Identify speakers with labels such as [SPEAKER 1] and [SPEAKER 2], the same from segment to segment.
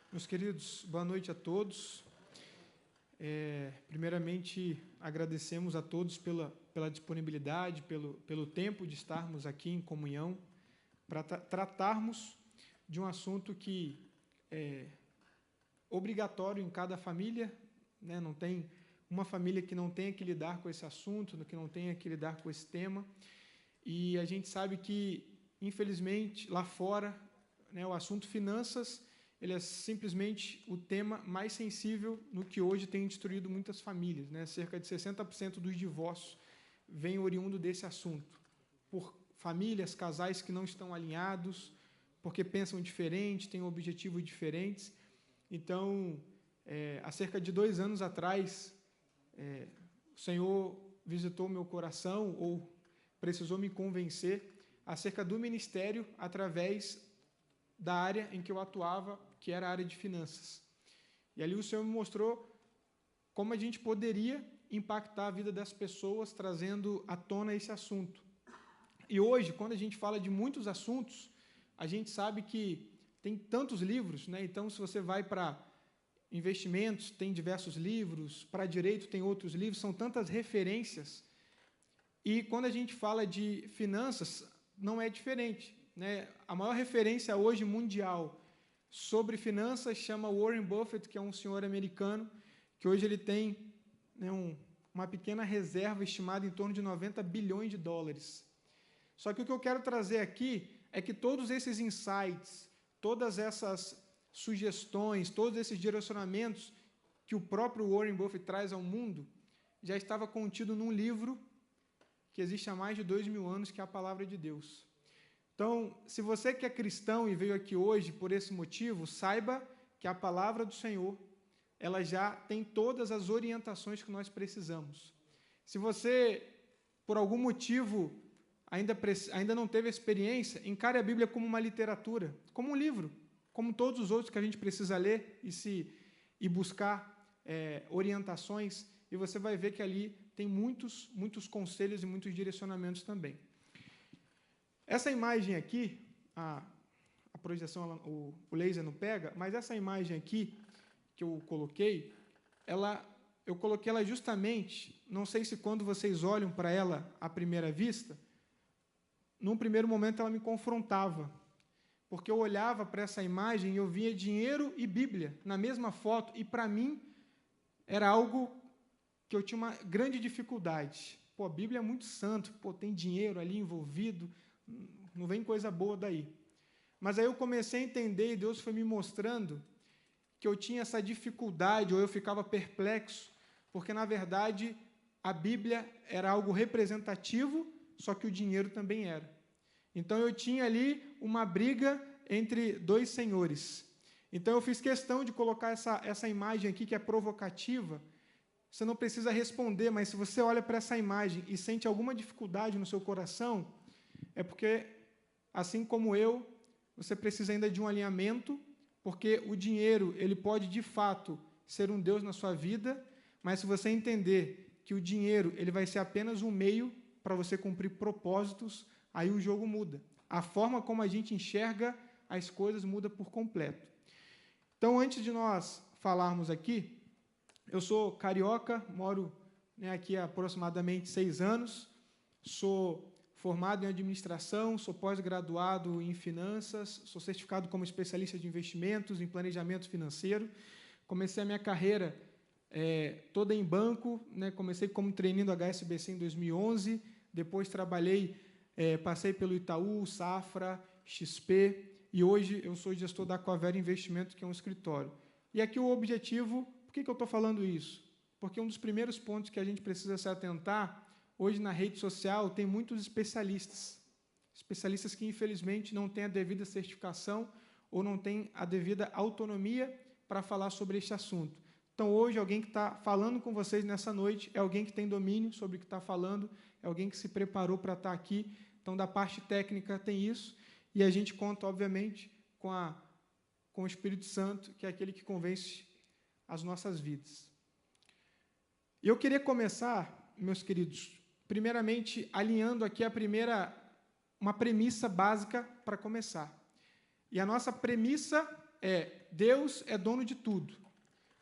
[SPEAKER 1] Meus queridos, boa noite a todos. Primeiramente, agradecemos a todos pela disponibilidade, pelo tempo de estarmos aqui em comunhão, para tratarmos de um assunto que é obrigatório em cada família, né? Não tem uma família que não tenha que lidar com esse assunto, que não tenha que lidar com esse tema. E a gente sabe que, infelizmente, lá fora, né, o assunto finanças, ele é simplesmente o tema mais sensível no que hoje tem destruído muitas famílias, né? Cerca de 60% dos divórcios vem oriundo desse assunto, por famílias, casais que não estão alinhados, porque pensam diferente, têm objetivos diferentes. Então, há cerca de 2 anos atrás, o Senhor visitou meu coração, ou precisou me convencer acerca do ministério através da área em que eu atuava, que era a área de finanças. E ali o Senhor me mostrou como a gente poderia impactar a vida das pessoas, trazendo à tona esse assunto. E hoje, quando a gente fala de muitos assuntos, a gente sabe que tem tantos livros, né? Então, se você vai para investimentos, tem diversos livros, para direito tem outros livros, são tantas referências. E quando a gente fala de finanças, não é diferente, né? A maior referência hoje mundial sobre finanças chama Warren Buffett, que é um senhor americano, que hoje ele tem, né, uma pequena reserva estimada em torno de 90 bilhões de dólares. Só que o que eu quero trazer aqui é que todos esses insights, todas essas sugestões, todos esses direcionamentos que o próprio Warren Buffett traz ao mundo, já estava contido num livro que existe há mais de 2.000 anos, que é a Palavra de Deus. Então, se você que é cristão e veio aqui hoje por esse motivo, saiba que a Palavra do Senhor, ela já tem todas as orientações que nós precisamos. Se você, por algum motivo, ainda não teve experiência, encare a Bíblia como uma literatura, como um livro, como todos os outros que a gente precisa ler e buscar orientações, e você vai ver que ali tem muitos conselhos e muitos direcionamentos também. Essa imagem aqui, a projeção, o laser não pega, mas essa imagem aqui que eu coloquei, eu coloquei ela justamente, não sei se quando vocês olham para ela à primeira vista, num primeiro momento ela me confrontava, porque eu olhava para essa imagem e eu via dinheiro e Bíblia na mesma foto, e para mim era algo que eu tinha uma grande dificuldade. Pô, a Bíblia é muito santo, pô, tem dinheiro ali envolvido, não vem coisa boa daí. Mas aí eu comecei a entender, e Deus foi me mostrando que eu tinha essa dificuldade, ou eu ficava perplexo, porque, na verdade, a Bíblia era algo representativo, só que o dinheiro também era. Então, eu tinha ali uma briga entre dois senhores. Então, eu fiz questão de colocar essa imagem aqui, que é provocativa. Você não precisa responder, mas se você olha para essa imagem e sente alguma dificuldade no seu coração, é porque, assim como eu, você precisa ainda de um alinhamento, porque o dinheiro, ele pode, de fato, ser um Deus na sua vida, mas se você entender que o dinheiro ele vai ser apenas um meio para você cumprir propósitos, aí o jogo muda. A forma como a gente enxerga as coisas muda por completo. Então, antes de nós falarmos aqui, eu sou carioca, moro, né, aqui há aproximadamente 6 anos, sou formado em administração, sou pós-graduado em finanças, sou certificado como especialista de investimentos, em planejamento financeiro. Comecei a minha carreira toda em banco, né, comecei como trainee do HSBC em 2011, depois passei pelo Itaú, Safra, XP, e hoje eu sou gestor da Aquavera Investimento, que é um escritório. E aqui o objetivo, por que eu estou falando isso? Porque um dos primeiros pontos que a gente precisa se atentar, hoje na rede social tem muitos especialistas que infelizmente não têm a devida certificação ou não têm a devida autonomia para falar sobre este assunto. Então, hoje, alguém que está falando com vocês nessa noite é alguém que tem domínio sobre o que está falando, é alguém que se preparou para estar aqui. Então, da parte técnica tem isso, e a gente conta, obviamente, com o Espírito Santo, que é aquele que convence as nossas vidas. E eu queria começar, meus queridos, primeiramente alinhando aqui uma premissa básica para começar. E a nossa premissa Deus é dono de tudo.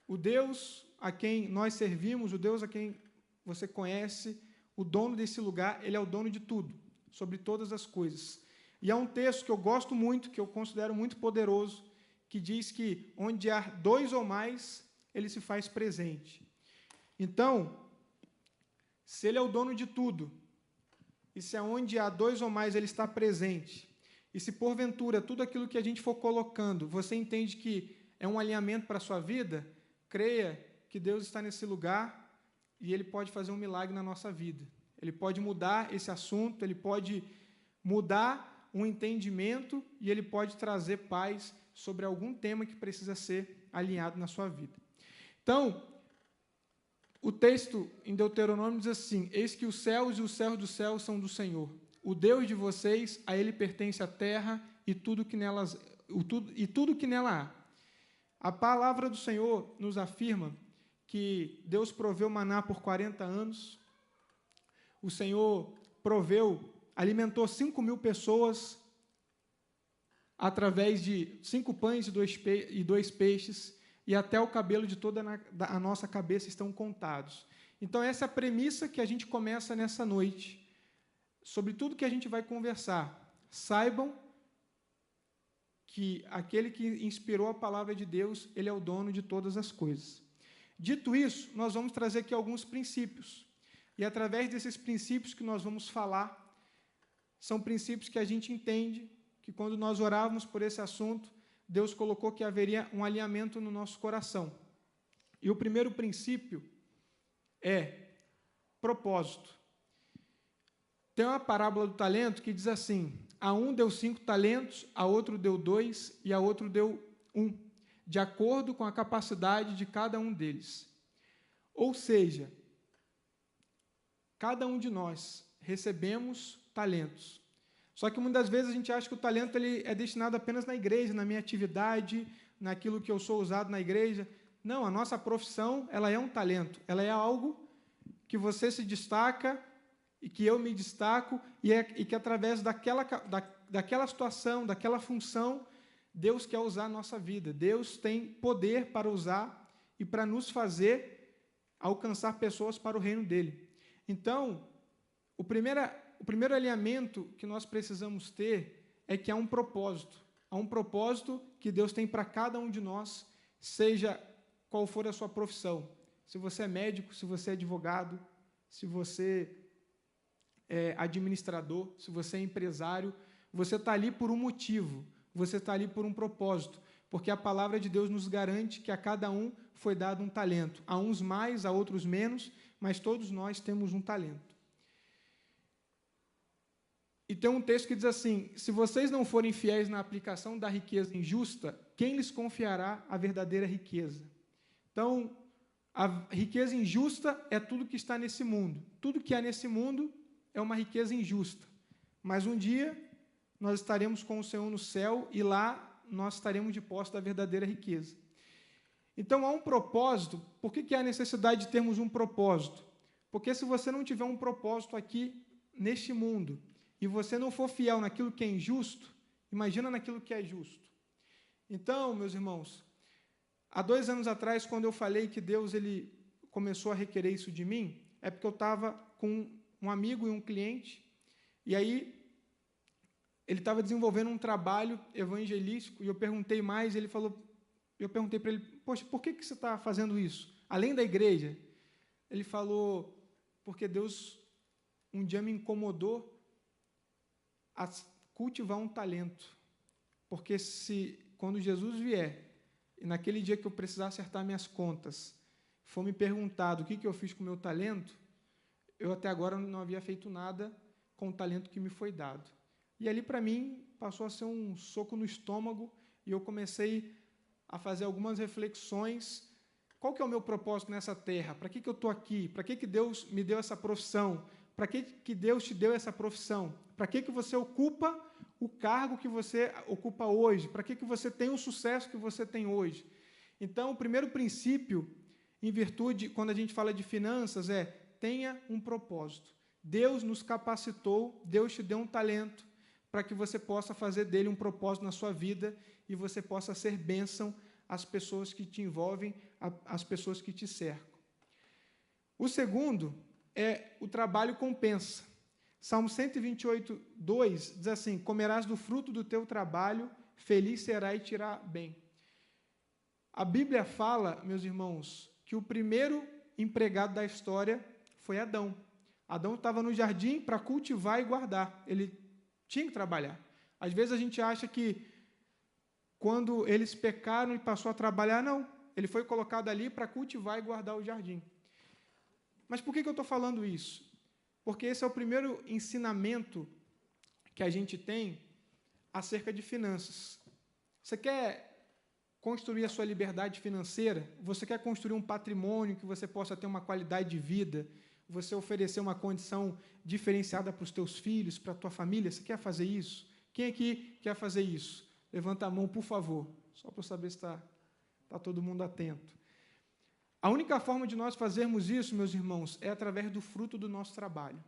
[SPEAKER 1] O Deus a quem nós servimos, o Deus a quem você conhece, o dono desse lugar, ele é o dono de tudo, sobre todas as coisas. E há um texto que eu gosto muito, que eu considero muito poderoso, que diz que onde há dois ou mais, ele se faz presente. Então, se ele é o dono de tudo, e se aonde há dois ou mais ele está presente, e se porventura tudo aquilo que a gente for colocando, você entende que é um alinhamento para a sua vida, creia que Deus está nesse lugar e Ele pode fazer um milagre na nossa vida. Ele pode mudar esse assunto, Ele pode mudar um entendimento e Ele pode trazer paz sobre algum tema que precisa ser alinhado na sua vida. Então, o texto em Deuteronômio diz assim: eis que os céus e os céus dos céus são do Senhor. O Deus de vocês, a Ele pertence a terra e tudo que nela há. A palavra do Senhor nos afirma que Deus proveu maná por 40 anos. O Senhor alimentou 5.000 pessoas através de 5 pães e 2 peixes, e até o cabelo de toda a nossa cabeça estão contados. Então, essa é a premissa que a gente começa nessa noite. Sobre tudo que a gente vai conversar, saibam que aquele que inspirou a palavra de Deus, ele é o dono de todas as coisas. Dito isso, nós vamos trazer aqui alguns princípios. E através desses princípios que nós vamos falar, são princípios que a gente entende que quando nós orávamos por esse assunto, Deus colocou que haveria um alinhamento no nosso coração. E o primeiro princípio é propósito. Tem uma parábola do talento que diz assim: a um deu 5 talentos, a outro deu 2 e a outro deu 1, de acordo com a capacidade de cada um deles. Ou seja, cada um de nós recebemos talentos. Só que muitas vezes a gente acha que o talento ele é destinado apenas na igreja, na minha atividade, naquilo que eu sou usado na igreja. Não, a nossa profissão ela é um talento, ela é algo que você se destaca e que eu me destaco, e que através daquela situação, daquela função, Deus quer usar a nossa vida. Deus tem poder para usar e para nos fazer alcançar pessoas para o reino dele. Então, o primeiro alinhamento que nós precisamos ter é que há um propósito. Há um propósito que Deus tem para cada um de nós, seja qual for a sua profissão. Se você é médico, se você é advogado, se você é administrador, se você é empresário, você está ali por um motivo, você está ali por um propósito, porque a palavra de Deus nos garante que a cada um foi dado um talento, a uns mais, a outros menos, mas todos nós temos um talento. E tem um texto que diz assim: se vocês não forem fiéis na aplicação da riqueza injusta, quem lhes confiará a verdadeira riqueza? Então, a riqueza injusta é tudo que está nesse mundo. Tudo que há nesse mundo é uma riqueza injusta. Mas um dia nós estaremos com o Senhor no céu e lá nós estaremos de posse da verdadeira riqueza. Então, há um propósito. Por que há necessidade de termos um propósito? Porque se você não tiver um propósito aqui neste mundo e você não for fiel naquilo que é injusto, imagina naquilo que é justo. Então, meus irmãos, há 2 anos atrás, quando eu falei que Deus ele começou a requerer isso de mim, é porque eu estava com um amigo e um cliente, e aí ele estava desenvolvendo um trabalho evangelístico, e eu perguntei mais, eu perguntei para ele: poxa, por que você está fazendo isso? Além da igreja? Ele falou: porque Deus um dia me incomodou a cultivar um talento, porque quando Jesus vier, e naquele dia que eu precisar acertar minhas contas, for me perguntado o que eu fiz com o meu talento, eu até agora não havia feito nada com o talento que me foi dado. E ali, para mim, passou a ser um soco no estômago, e eu comecei a fazer algumas reflexões. Qual que é o meu propósito nessa terra? Para que eu estou aqui? Para que Deus me deu essa profissão? Para que Deus te deu essa profissão? Para que você ocupa o cargo que você ocupa hoje? Para que você tem o sucesso que você tem hoje? Então, o primeiro princípio, em virtude, quando a gente fala de finanças, tenha um propósito. Deus nos capacitou, Deus te deu um talento para que você possa fazer dele um propósito na sua vida e você possa ser bênção às pessoas que te envolvem, às pessoas que te cercam. O segundo é o trabalho compensa. Salmo 128, 2 diz assim: comerás do fruto do teu trabalho, feliz será e te irá bem. A Bíblia fala, meus irmãos, que o primeiro empregado da história foi Adão. Adão estava no jardim para cultivar e guardar. Ele tinha que trabalhar. Às vezes a gente acha que quando eles pecaram e passou a trabalhar, não. Ele foi colocado ali para cultivar e guardar o jardim. Mas por que eu estou falando isso? Porque esse é o primeiro ensinamento que a gente tem acerca de finanças. Você quer construir a sua liberdade financeira? Você quer construir um patrimônio que você possa ter uma qualidade de vida? Você oferecer uma condição diferenciada para os teus filhos, para a tua família? Você quer fazer isso? Quem aqui quer fazer isso? Levanta a mão, por favor, só para eu saber se está todo mundo atento. A única forma de nós fazermos isso, meus irmãos, é através do fruto do nosso trabalho.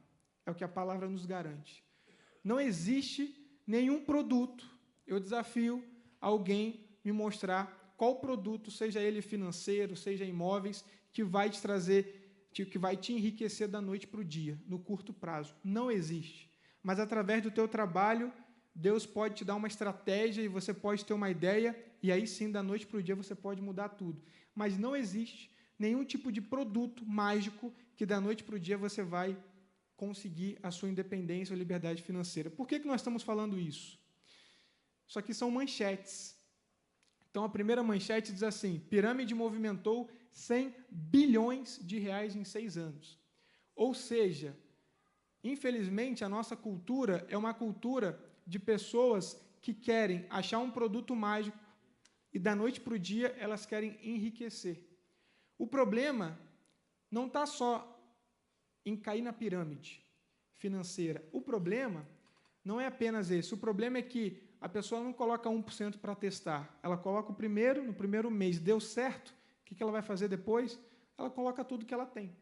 [SPEAKER 1] É o que a palavra nos garante. Não existe nenhum produto. Eu desafio alguém me mostrar qual produto, seja ele financeiro, seja imóveis, que vai te trazer, que vai te enriquecer da noite para o dia, no curto prazo. Não existe. Mas através do teu trabalho, Deus pode te dar uma estratégia e você pode ter uma ideia, e aí sim, da noite para o dia, você pode mudar tudo. Mas não existe nenhum tipo de produto mágico que da noite para o dia você vai conseguir a sua independência ou liberdade financeira. Por que nós estamos falando isso? Isso aqui são manchetes. Então, a primeira manchete diz assim: pirâmide movimentou 100 bilhões de reais em 6 anos. Ou seja, infelizmente, a nossa cultura é uma cultura de pessoas que querem achar um produto mágico e da noite para o dia elas querem enriquecer. O problema não está só em cair na pirâmide financeira. O problema não é apenas esse. O problema é que a pessoa não coloca 1% para testar. Ela coloca no primeiro mês. Deu certo? O que ela vai fazer depois? Ela coloca tudo que ela tem.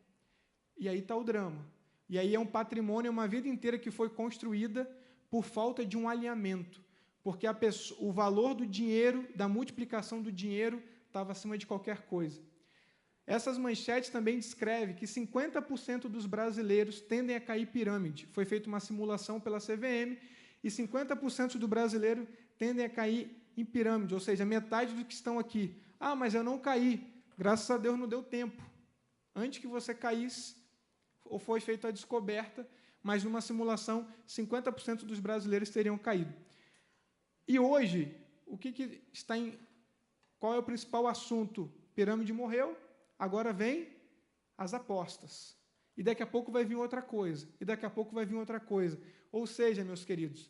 [SPEAKER 1] E aí está o drama. E aí é um patrimônio, uma vida inteira que foi construída por falta de um alinhamento. Porque o valor do dinheiro, da multiplicação do dinheiro, estava acima de qualquer coisa. Essas manchetes também descrevem que 50% dos brasileiros tendem a cair pirâmide. Foi feita uma simulação pela CVM e 50% do brasileiro tendem a cair em pirâmide, ou seja, metade dos que estão aqui. Ah, mas eu não caí. Graças a Deus não deu tempo. Antes que você caísse, ou foi feita a descoberta, mas numa simulação, 50% dos brasileiros teriam caído. E hoje, qual é o principal assunto? Pirâmide morreu. Agora vem as apostas. E daqui a pouco vai vir outra coisa. E daqui a pouco vai vir outra coisa. Ou seja, meus queridos,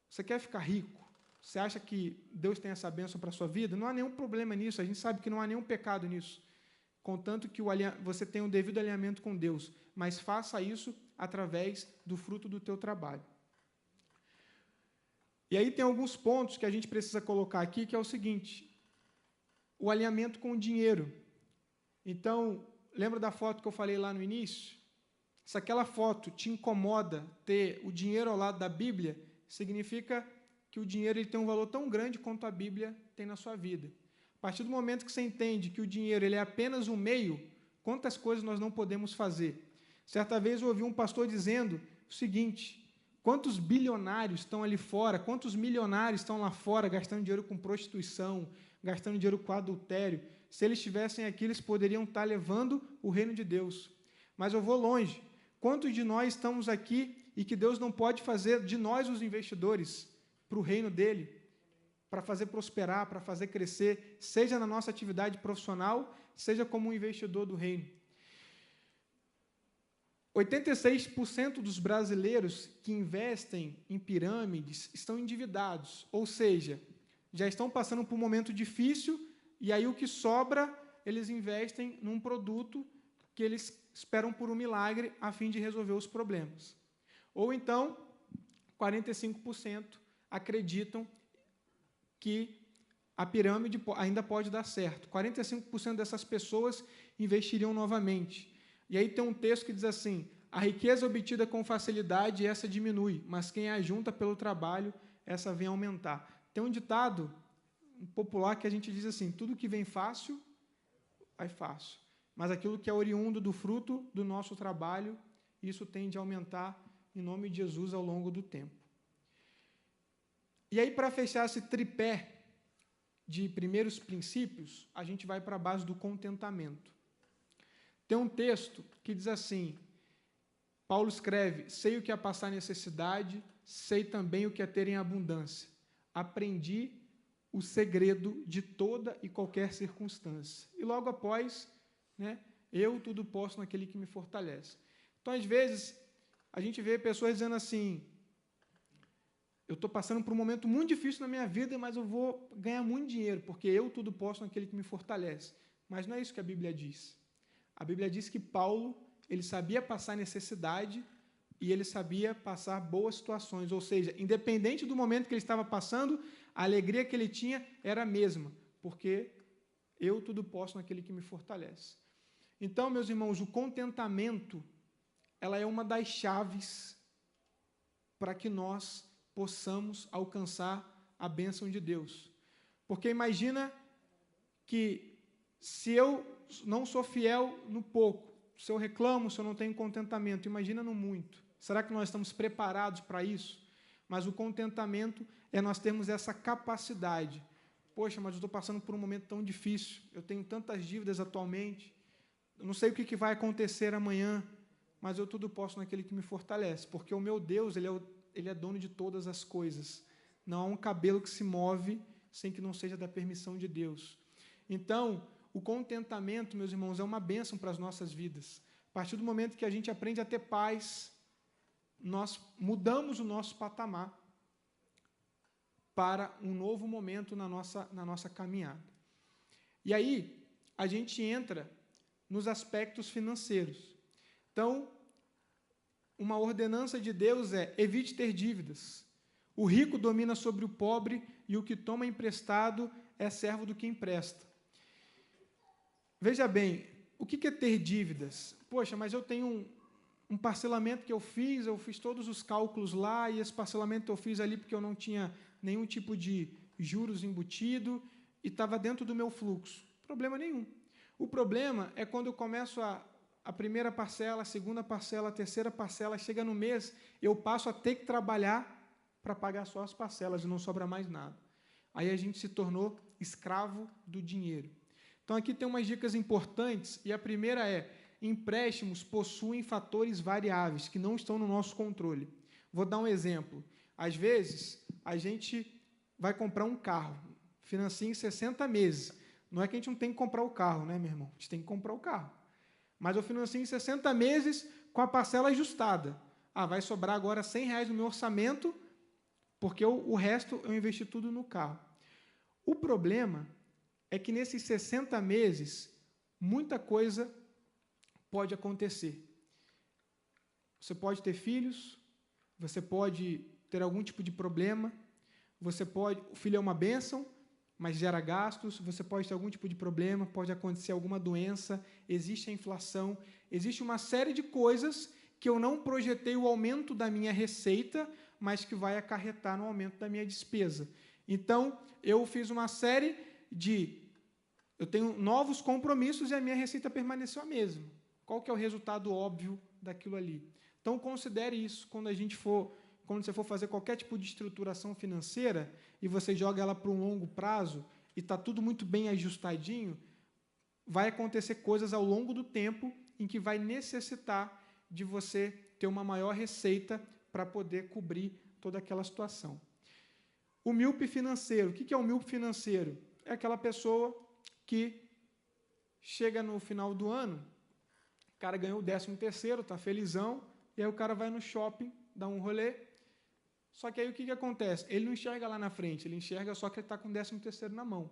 [SPEAKER 1] você quer ficar rico? Você acha que Deus tem essa bênção para a sua vida? Não há nenhum problema nisso. A gente sabe que não há nenhum pecado nisso. Contanto que você tenha um devido alinhamento com Deus. Mas faça isso através do fruto do teu trabalho. E aí tem alguns pontos que a gente precisa colocar aqui, que é o seguinte: o alinhamento com o dinheiro. Então, lembra da foto que eu falei lá no início? Se aquela foto te incomoda ter o dinheiro ao lado da Bíblia, significa que o dinheiro ele tem um valor tão grande quanto a Bíblia tem na sua vida. A partir do momento que você entende que o dinheiro ele é apenas um meio, quantas coisas nós não podemos fazer? Certa vez eu ouvi um pastor dizendo o seguinte: quantos bilionários estão ali fora, quantos milionários estão lá fora gastando dinheiro com prostituição, gastando dinheiro com adultério? Se eles estivessem aqui, eles poderiam estar levando o reino de Deus. Mas eu vou longe. Quantos de nós estamos aqui e que Deus não pode fazer de nós os investidores para o reino dele, para fazer prosperar, para fazer crescer, seja na nossa atividade profissional, seja como um investidor do reino? 86% dos brasileiros que investem em pirâmides estão endividados, ou seja, já estão passando por um momento difícil, e aí o que sobra, eles investem num produto que eles esperam por um milagre a fim de resolver os problemas. Ou então, 45% acreditam que a pirâmide ainda pode dar certo. 45% dessas pessoas investiriam novamente. E aí tem um texto que diz assim: a riqueza obtida com facilidade, essa diminui, mas quem a ajunta pelo trabalho, essa vem aumentar. Tem um ditado popular que a gente diz assim, tudo que vem fácil, vai fácil. Mas aquilo que é oriundo do fruto do nosso trabalho, isso tende a aumentar em nome de Jesus ao longo do tempo. E aí, para fechar esse tripé de primeiros princípios, a gente vai para a base do contentamento. Tem um texto que diz assim, Paulo escreve, sei o que é passar necessidade, sei também o que é ter em abundância. Aprendi o segredo de toda e qualquer circunstância. E logo após, eu tudo posso naquele que me fortalece. Então, às vezes, a gente vê pessoas dizendo assim, eu estou passando por um momento muito difícil na minha vida, mas eu vou ganhar muito dinheiro, porque eu tudo posso naquele que me fortalece. Mas não é isso que a Bíblia diz. A Bíblia diz que Paulo, ele sabia passar necessidade e ele sabia passar boas situações, ou seja, independente do momento que ele estava passando, a alegria que ele tinha era a mesma, porque eu tudo posso naquele que me fortalece. Então, meus irmãos, o contentamento, ela é uma das chaves para que nós possamos alcançar a bênção de Deus. Porque imagina que se eu não sou fiel no pouco, se eu reclamo, se eu não tenho contentamento, imagina no muito. Será que nós estamos preparados para isso? Mas o contentamento é nós termos essa capacidade. Poxa, mas eu estou passando por um momento tão difícil, eu tenho tantas dívidas atualmente, eu não sei o que vai acontecer amanhã, mas eu tudo posso naquele que me fortalece, porque o meu Deus, ele é dono de todas as coisas. Não há um cabelo que se move sem que não seja da permissão de Deus. Então, o contentamento, meus irmãos, é uma bênção para as nossas vidas. A partir do momento que a gente aprende a ter paz, nós mudamos o nosso patamar para um novo momento na nossa caminhada. E aí, a gente entra nos aspectos financeiros. Então, uma ordenança de Deus é, evite ter dívidas. O rico domina sobre o pobre e o que toma emprestado é servo do que empresta. Veja bem, o que é ter dívidas? Poxa, mas eu tenho um parcelamento que eu fiz todos os cálculos lá, e esse parcelamento eu fiz ali porque eu não tinha nenhum tipo de juros embutido e estava dentro do meu fluxo. Problema nenhum. O problema é quando eu começo a primeira parcela, a segunda parcela, a terceira parcela, chega no mês, eu passo a ter que trabalhar para pagar só as parcelas e não sobra mais nada. Aí a gente se tornou escravo do dinheiro. Então, aqui tem umas dicas importantes, e a primeira é, empréstimos possuem fatores variáveis que não estão no nosso controle. Vou dar um exemplo. Às vezes, a gente vai comprar um carro, financia em 60 meses. Não é que a gente não tem que comprar o carro, né, meu irmão? A gente tem que comprar o carro. Mas eu financio em 60 meses com a parcela ajustada. Vai sobrar agora R$100 no meu orçamento, porque o resto eu investi tudo no carro. O problema é que nesses 60 meses, muita coisa pode acontecer. Você pode ter filhos, você pode ter algum tipo de problema, o filho é uma bênção, mas gera gastos, você pode ter algum tipo de problema, pode acontecer alguma doença, existe a inflação, existe uma série de coisas que eu não projetei o aumento da minha receita, mas que vai acarretar no aumento da minha despesa. Então, eu fiz uma série eu tenho novos compromissos e a minha receita permaneceu a mesma. Qual que é o resultado óbvio daquilo ali? Então, considere isso quando você for fazer qualquer tipo de estruturação financeira e você joga ela para um longo prazo e está tudo muito bem ajustadinho, vai acontecer coisas ao longo do tempo em que vai necessitar de você ter uma maior receita para poder cobrir toda aquela situação. O míope financeiro. O que é o míope financeiro? É aquela pessoa que chega no final do ano, o cara ganhou o 13º, está felizão, e aí o cara vai no shopping, dá um rolê, só que aí o que acontece? Ele não enxerga lá na frente, ele enxerga só que ele está com o 13º na mão.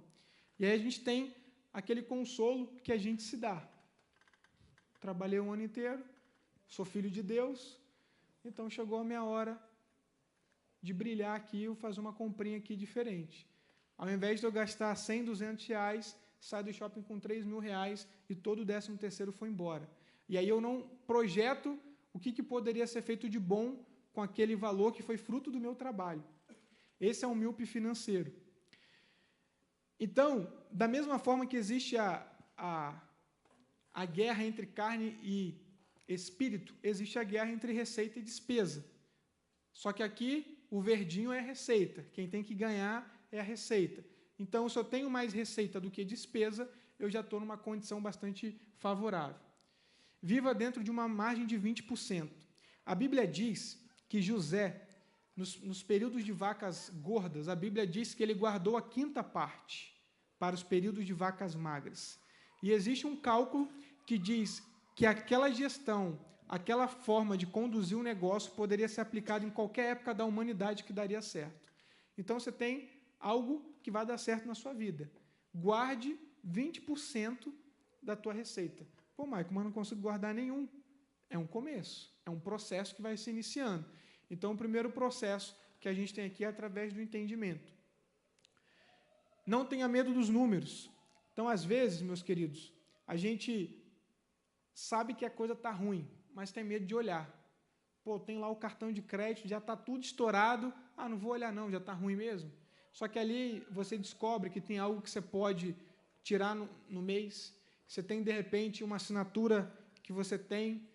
[SPEAKER 1] E aí a gente tem aquele consolo que a gente se dá. Trabalhei um ano inteiro, sou filho de Deus, então chegou a minha hora de brilhar aqui, eu fazer uma comprinha aqui diferente. Ao invés de eu gastar 100, 200 reais, saio do shopping com 3 mil reais e todo o 13º foi embora. E aí eu não projeto o que poderia ser feito de bom com aquele valor que foi fruto do meu trabalho. Esse é um míope financeiro. Então, da mesma forma que existe a guerra entre carne e espírito, existe a guerra entre receita e despesa. Só que aqui, o verdinho é a receita. Quem tem que ganhar é a receita. Então, se eu tenho mais receita do que despesa, eu já estou numa condição bastante favorável. Viva dentro de uma margem de 20%. A Bíblia diz que José, nos períodos de vacas gordas, a Bíblia diz que ele guardou a quinta parte para os períodos de vacas magras. E existe um cálculo que diz que aquela gestão, aquela forma de conduzir um negócio poderia ser aplicada em qualquer época da humanidade que daria certo. Então, você tem algo que vai dar certo na sua vida. Guarde 20% da tua receita. Pô, Maicon, mas não consigo guardar nenhum. É um começo, é um processo que vai se iniciando. Então, o primeiro processo que a gente tem aqui é através do entendimento. Não tenha medo dos números. Então, às vezes, meus queridos, a gente sabe que a coisa está ruim, mas tem medo de olhar. Pô, tem lá o cartão de crédito, já está tudo estourado. Ah, não vou olhar não, já está ruim mesmo. Só que ali você descobre que tem algo que você pode tirar no mês. Você tem, de repente, uma assinatura que você tem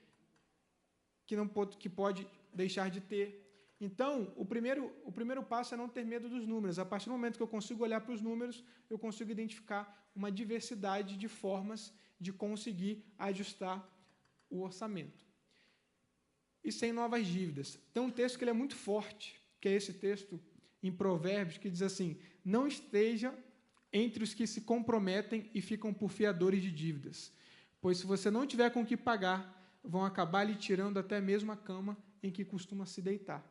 [SPEAKER 1] que pode deixar de ter. Então, o primeiro passo é não ter medo dos números. A partir do momento que eu consigo olhar para os números, eu consigo identificar uma diversidade de formas de conseguir ajustar o orçamento. E sem novas dívidas. Tem um texto que ele é muito forte, que é esse texto em Provérbios, que diz assim: não esteja entre os que se comprometem e ficam por fiadores de dívidas, pois se você não tiver com o que pagar, vão acabar lhe tirando até mesmo a cama em que costuma se deitar.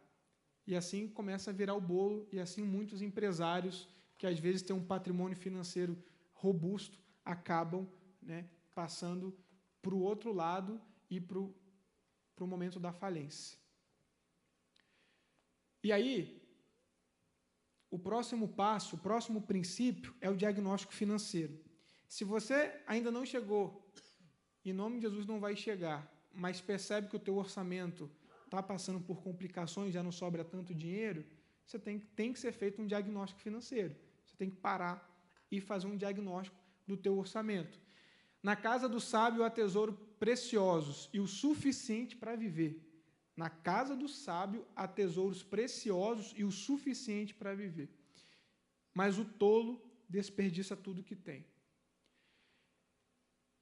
[SPEAKER 1] E assim começa a virar o bolo, e assim muitos empresários, que às vezes têm um patrimônio financeiro robusto, acabam, passando para o outro lado e para o momento da falência. E aí, o próximo passo, o próximo princípio é o diagnóstico financeiro. Se você ainda não chegou, em nome de Jesus não vai chegar, mas percebe que o teu orçamento está passando por complicações, já não sobra tanto dinheiro, você tem que ser feito um diagnóstico financeiro. Você tem que parar e fazer um diagnóstico do teu orçamento. Na casa do sábio há tesouro preciosos e o suficiente para viver. Na casa do sábio há tesouros preciosos e o suficiente para viver. Mas o tolo desperdiça tudo que tem.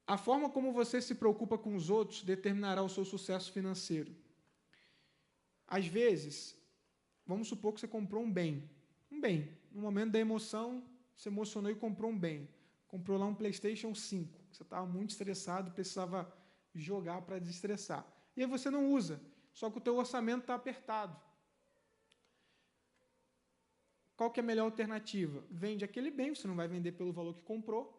[SPEAKER 1] A forma como você se preocupa com os outros determinará o seu sucesso financeiro. Às vezes, vamos supor que você comprou um bem. No momento da emoção, você emocionou e comprou um bem. Comprou lá um PlayStation 5. Você estava muito estressado, precisava jogar para desestressar. E aí você não usa, só que o teu orçamento está apertado. Qual que é a melhor alternativa? Vende aquele bem, você não vai vender pelo valor que comprou,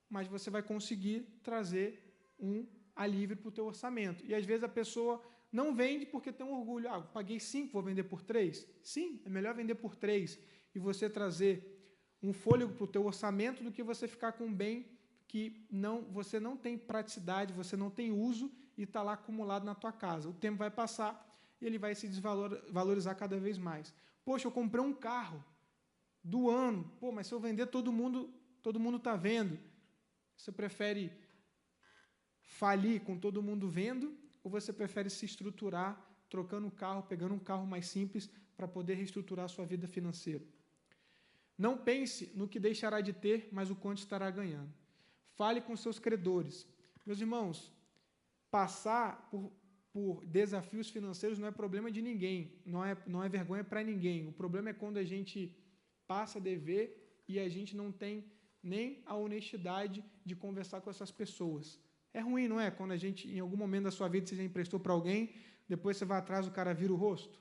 [SPEAKER 1] mas você vai conseguir trazer um alívio para o teu orçamento. E às vezes a pessoa não vende porque tem um orgulho. Ah, paguei 5, vou vender por 3. Sim, é melhor vender por 3 e você trazer um fôlego para o teu orçamento do que você ficar com um bem que você não tem praticidade, você não tem uso e está lá acumulado na tua casa. O tempo vai passar e ele vai se desvalorizar cada vez mais. Poxa, eu comprei um carro do ano. Pô, mas se eu vender, todo mundo está vendo. Você prefere falir com todo mundo vendo ou você prefere se estruturar trocando o carro, pegando um carro mais simples para poder reestruturar a sua vida financeira? Não pense no que deixará de ter, mas o quanto estará ganhando. Fale com seus credores. Meus irmãos, passar por desafios financeiros não é problema de ninguém, não é vergonha para ninguém. O problema é quando a gente passa a dever e a gente não tem nem a honestidade de conversar com essas pessoas. É ruim, não é? Quando a gente, em algum momento da sua vida, você já emprestou para alguém, depois você vai atrás, o cara vira o rosto.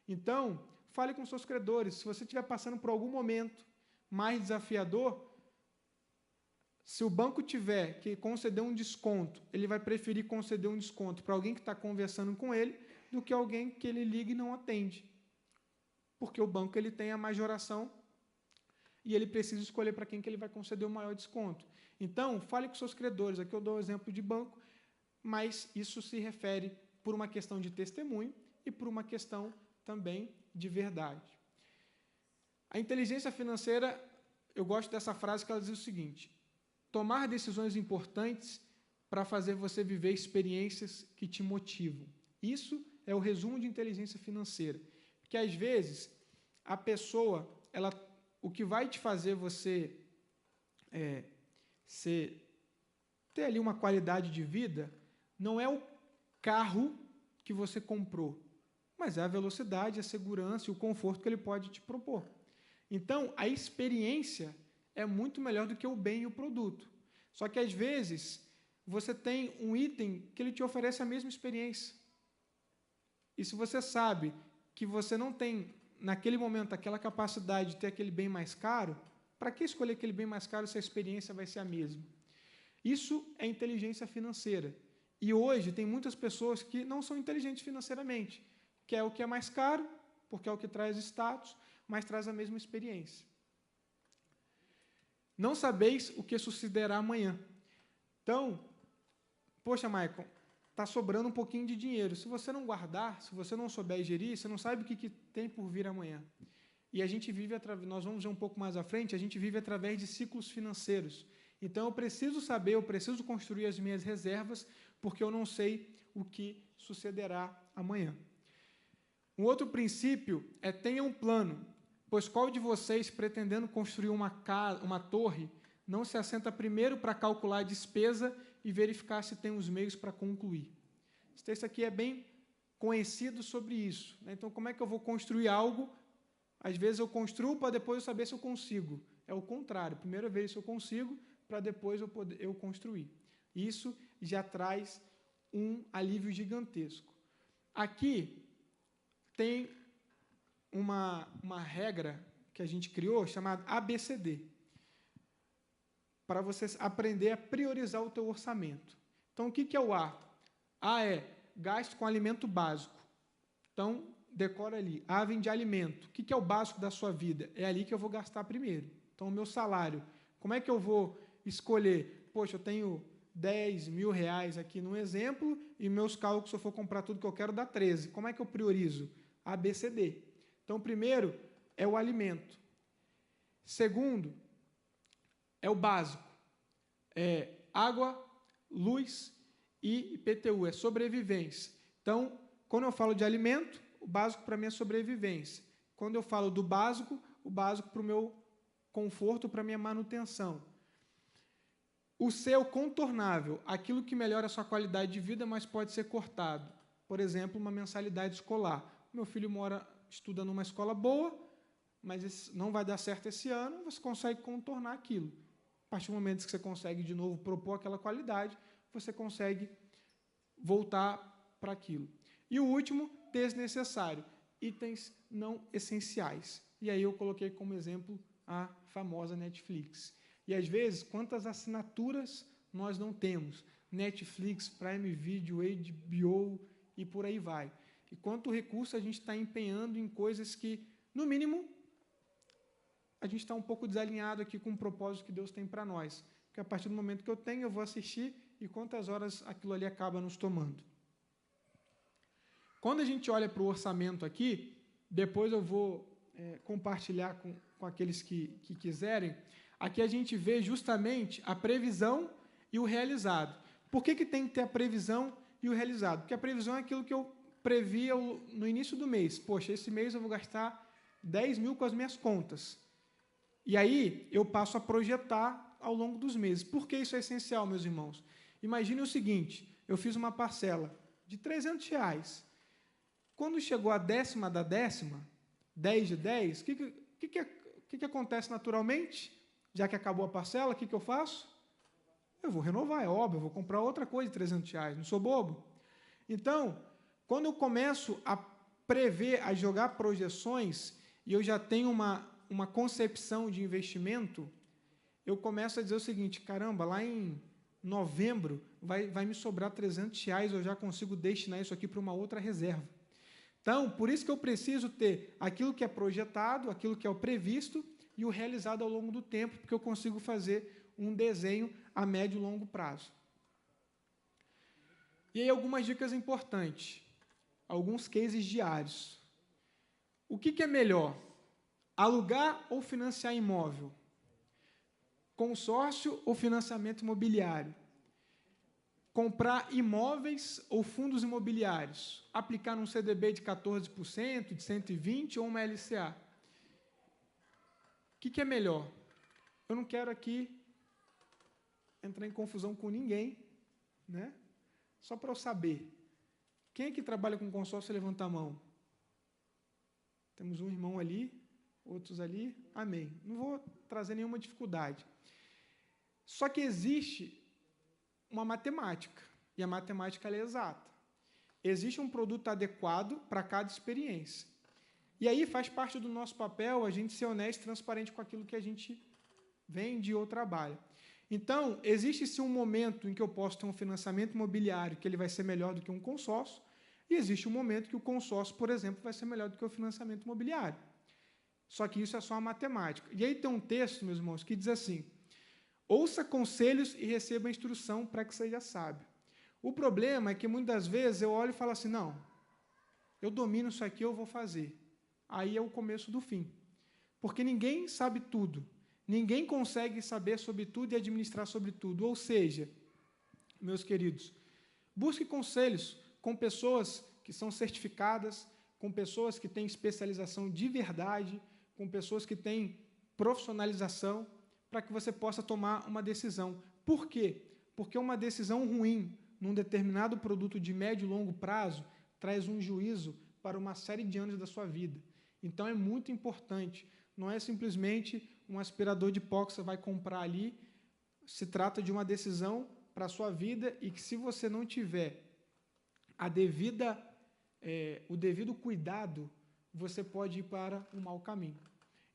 [SPEAKER 1] Então, fale com seus credores. Se você estiver passando por algum momento mais desafiador, se o banco tiver que conceder um desconto, ele vai preferir conceder um desconto para alguém que está conversando com ele do que alguém que ele liga e não atende. Porque o banco ele tem a majoração e ele precisa escolher para quem que ele vai conceder o maior desconto. Então, fale com seus credores. Aqui eu dou um exemplo de banco, mas isso se refere por uma questão de testemunho e por uma questão também de verdade. A inteligência financeira, eu gosto dessa frase que ela diz o seguinte: tomar decisões importantes para fazer você viver experiências que te motivam. Isso é o resumo de inteligência financeira. Porque, às vezes, a pessoa, o que vai te fazer você ter ali uma qualidade de vida não é o carro que você comprou, mas é a velocidade, a segurança e o conforto que ele pode te propor. Então, a experiência é muito melhor do que o bem e o produto. Só que, às vezes, você tem um item que ele te oferece a mesma experiência. E se você sabe que você não tem, naquele momento, aquela capacidade de ter aquele bem mais caro, para que escolher aquele bem mais caro se a experiência vai ser a mesma? Isso é inteligência financeira. E hoje tem muitas pessoas que não são inteligentes financeiramente, que é o que é mais caro, porque é o que traz status, mas traz a mesma experiência. Não sabeis o que sucederá amanhã. Então, poxa, Maicon, está sobrando um pouquinho de dinheiro. Se você não guardar, se você não souber gerir, você não sabe o que tem por vir amanhã. E a gente vive, nós vamos ver um pouco mais à frente, a gente vive através de ciclos financeiros. Então, eu preciso saber, eu preciso construir as minhas reservas, porque eu não sei o que sucederá amanhã. Um outro princípio é: tenha um plano, pois qual de vocês, pretendendo construir uma torre, não se assenta primeiro para calcular a despesa e verificar se tem os meios para concluir? Esse texto aqui é bem conhecido sobre isso, né? Então, como é que eu vou construir algo? Às vezes eu construo para depois eu saber se eu consigo. É o contrário, primeiro eu vejo se eu consigo, para depois eu construir. Isso já traz um alívio gigantesco. Aqui tem uma regra que a gente criou, chamada ABCD, para você aprender a priorizar o teu orçamento. Então, o que é o A? A é gasto com alimento básico. Então, decora ali. A vem de alimento. O que é o básico da sua vida? É ali que eu vou gastar primeiro. Então, o meu salário. Como é que eu vou escolher? Poxa, eu tenho 10 mil reais aqui no exemplo e meus cálculos, se eu for comprar tudo que eu quero, dá 13. Como é que eu priorizo? A, B, C, D. Então, primeiro é o alimento. Segundo, é o básico. É água, luz e IPTU, é sobrevivência. Então, quando eu falo de alimento, o básico para mim é sobrevivência. Quando eu falo do básico, o básico para o meu conforto, para a minha manutenção. O C é o contornável, aquilo que melhora a sua qualidade de vida, mas pode ser cortado. Por exemplo, uma mensalidade escolar. Meu filho estuda numa escola boa, mas não vai dar certo esse ano, você consegue contornar aquilo. A partir do momento que você consegue, de novo, propor aquela qualidade, você consegue voltar para aquilo. E o último, desnecessário, itens não essenciais. E aí eu coloquei como exemplo a famosa Netflix. E, às vezes, quantas assinaturas nós não temos? Netflix, Prime Video, HBO e por aí vai. E quanto recurso a gente está empenhando em coisas que, no mínimo, a gente está um pouco desalinhado aqui com o propósito que Deus tem para nós. Porque a partir do momento que eu tenho, eu vou assistir e quantas horas aquilo ali acaba nos tomando. Quando a gente olha para o orçamento aqui, depois eu vou compartilhar com aqueles que quiserem, aqui a gente vê justamente a previsão e o realizado. Por que tem que ter a previsão e o realizado? Porque a previsão é aquilo que eu previa no início do mês. Poxa, esse mês eu vou gastar 10 mil com as minhas contas. E aí eu passo a projetar ao longo dos meses. Por que isso é essencial, meus irmãos? Imagine o seguinte, eu fiz uma parcela de R$300. Quando chegou a décima da décima, 10 de 10, o que acontece naturalmente? Já que acabou a parcela, o que eu faço? Eu vou renovar, é óbvio, eu vou comprar outra coisa de R$300, não sou bobo. Então, quando eu começo a prever, a jogar projeções, e eu já tenho uma concepção de investimento, eu começo a dizer o seguinte, caramba, lá em novembro vai me sobrar R$300, eu já consigo destinar isso aqui para uma outra reserva. Então, por isso que eu preciso ter aquilo que é projetado, aquilo que é o previsto e o realizado ao longo do tempo, porque eu consigo fazer um desenho a médio e longo prazo. E aí algumas dicas importantes, alguns cases diários. O que é melhor? Alugar ou financiar imóvel? Consórcio ou financiamento imobiliário? Comprar imóveis ou fundos imobiliários? Aplicar num CDB de 14%, de 120% ou uma LCA? O que é melhor? Eu não quero aqui entrar em confusão com ninguém, né? Só para eu saber. Quem é que trabalha com consórcio, levanta a mão. Temos um irmão ali, outros ali. Amém. Não vou trazer nenhuma dificuldade. Só que existe uma matemática, e a matemática ela é exata. Existe um produto adequado para cada experiência. E aí faz parte do nosso papel a gente ser honesto e transparente com aquilo que a gente vende ou trabalha. Então, existe sim um momento em que eu posso ter um financiamento imobiliário que ele vai ser melhor do que um consórcio, e existe um momento que o consórcio, por exemplo, vai ser melhor do que o financiamento imobiliário. Só que isso é só a matemática. E aí tem um texto, meus irmãos, que diz assim: ouça conselhos e receba instrução para que seja sábio. O problema é que muitas das vezes eu olho e falo assim, não, eu domino isso aqui, eu vou fazer. Aí é o começo do fim. Porque ninguém sabe tudo. Ninguém consegue saber sobre tudo e administrar sobre tudo. Ou seja, meus queridos, busque conselhos com pessoas que são certificadas, com pessoas que têm especialização de verdade, com pessoas que têm profissionalização, para que você possa tomar uma decisão. Por quê? Porque uma decisão ruim num determinado produto de médio e longo prazo traz um juízo para uma série de anos da sua vida. Então, é muito importante. Não é simplesmente um aspirador de pó que você vai comprar ali. Se trata de uma decisão para a sua vida e que, se você não tiver o devido cuidado, você pode ir para um mau caminho.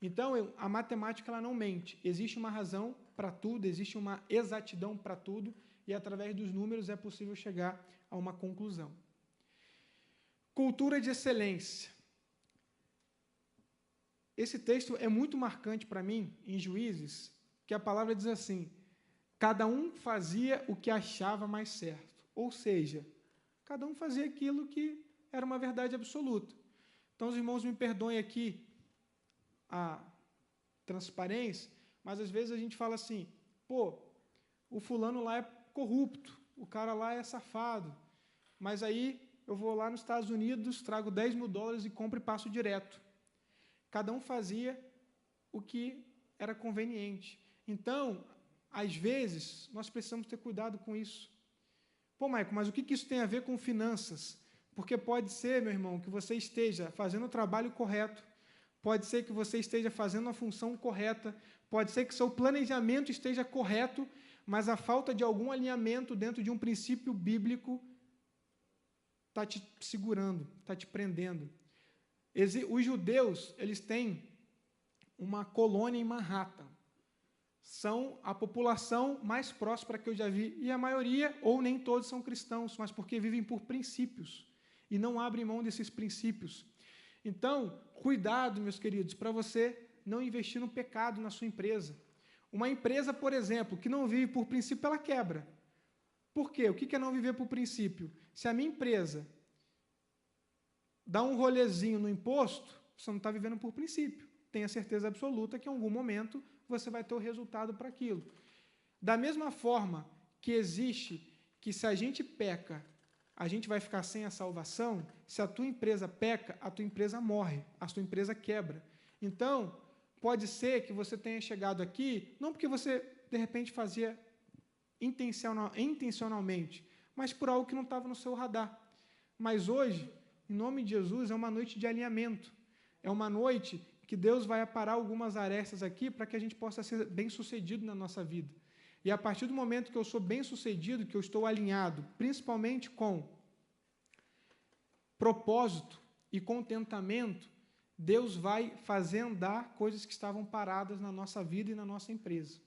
[SPEAKER 1] Então, a matemática ela não mente. Existe uma razão para tudo, existe uma exatidão para tudo, e através dos números é possível chegar a uma conclusão. Cultura de excelência. Esse texto é muito marcante para mim, em Juízes, que a palavra diz assim: cada um fazia o que achava mais certo. Ou seja, cada um fazia aquilo que era uma verdade absoluta. Então, os irmãos me perdoem aqui a transparência, mas às vezes a gente fala assim, pô, o fulano lá é corrupto, o cara lá é safado, mas aí eu vou lá nos Estados Unidos, trago $10.000 e compro e passo direto. Cada um fazia o que era conveniente. Então, às vezes, nós precisamos ter cuidado com isso. Pô, Maico, mas o que isso tem a ver com finanças? Porque pode ser, meu irmão, que você esteja fazendo o trabalho correto, pode ser que você esteja fazendo a função correta, pode ser que seu planejamento esteja correto, mas a falta de algum alinhamento dentro de um princípio bíblico está te segurando, está te prendendo. Os judeus, eles têm uma colônia em Manhattan. São a população mais próspera que eu já vi, e a maioria, ou nem todos, são cristãos, mas porque vivem por princípios, e não abrem mão desses princípios. Então, cuidado, meus queridos, para você não investir no pecado na sua empresa. Uma empresa, por exemplo, que não vive por princípio, ela quebra. Por quê? O que é não viver por princípio? Se a minha empresa dá um rolezinho no imposto, você não está vivendo por princípio. Tenha certeza absoluta que em algum momento você vai ter o resultado para aquilo. Da mesma forma que existe que, se a gente peca, a gente vai ficar sem a salvação, se a tua empresa peca, a tua empresa morre, a tua empresa quebra. Então, pode ser que você tenha chegado aqui, não porque você, de repente, fazia intencionalmente, mas por algo que não estava no seu radar. Mas hoje, em nome de Jesus, é uma noite de alinhamento. É uma noite que Deus vai aparar algumas arestas aqui para que a gente possa ser bem-sucedido na nossa vida. E a partir do momento que eu sou bem-sucedido, que eu estou alinhado, principalmente com propósito e contentamento, Deus vai fazer andar coisas que estavam paradas na nossa vida e na nossa empresa.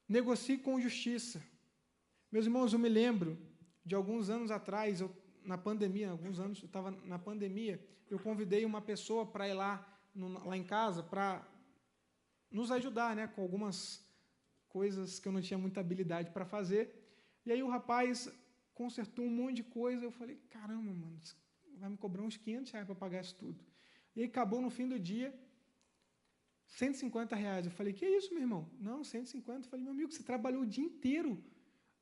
[SPEAKER 1] Negocie com justiça. Meus irmãos, eu me lembro de alguns anos atrás, na pandemia, eu estava na pandemia, eu convidei uma pessoa para ir lá em casa para nos ajudar, né, com algumas coisas que eu não tinha muita habilidade para fazer. E aí o rapaz consertou um monte de coisa. Eu falei, caramba, mano, vai me cobrar uns R$500 para pagar isso tudo. E aí acabou no fim do dia, R$150. Eu falei, que isso, meu irmão? Não, 150. Eu falei, meu amigo, você trabalhou o dia inteiro.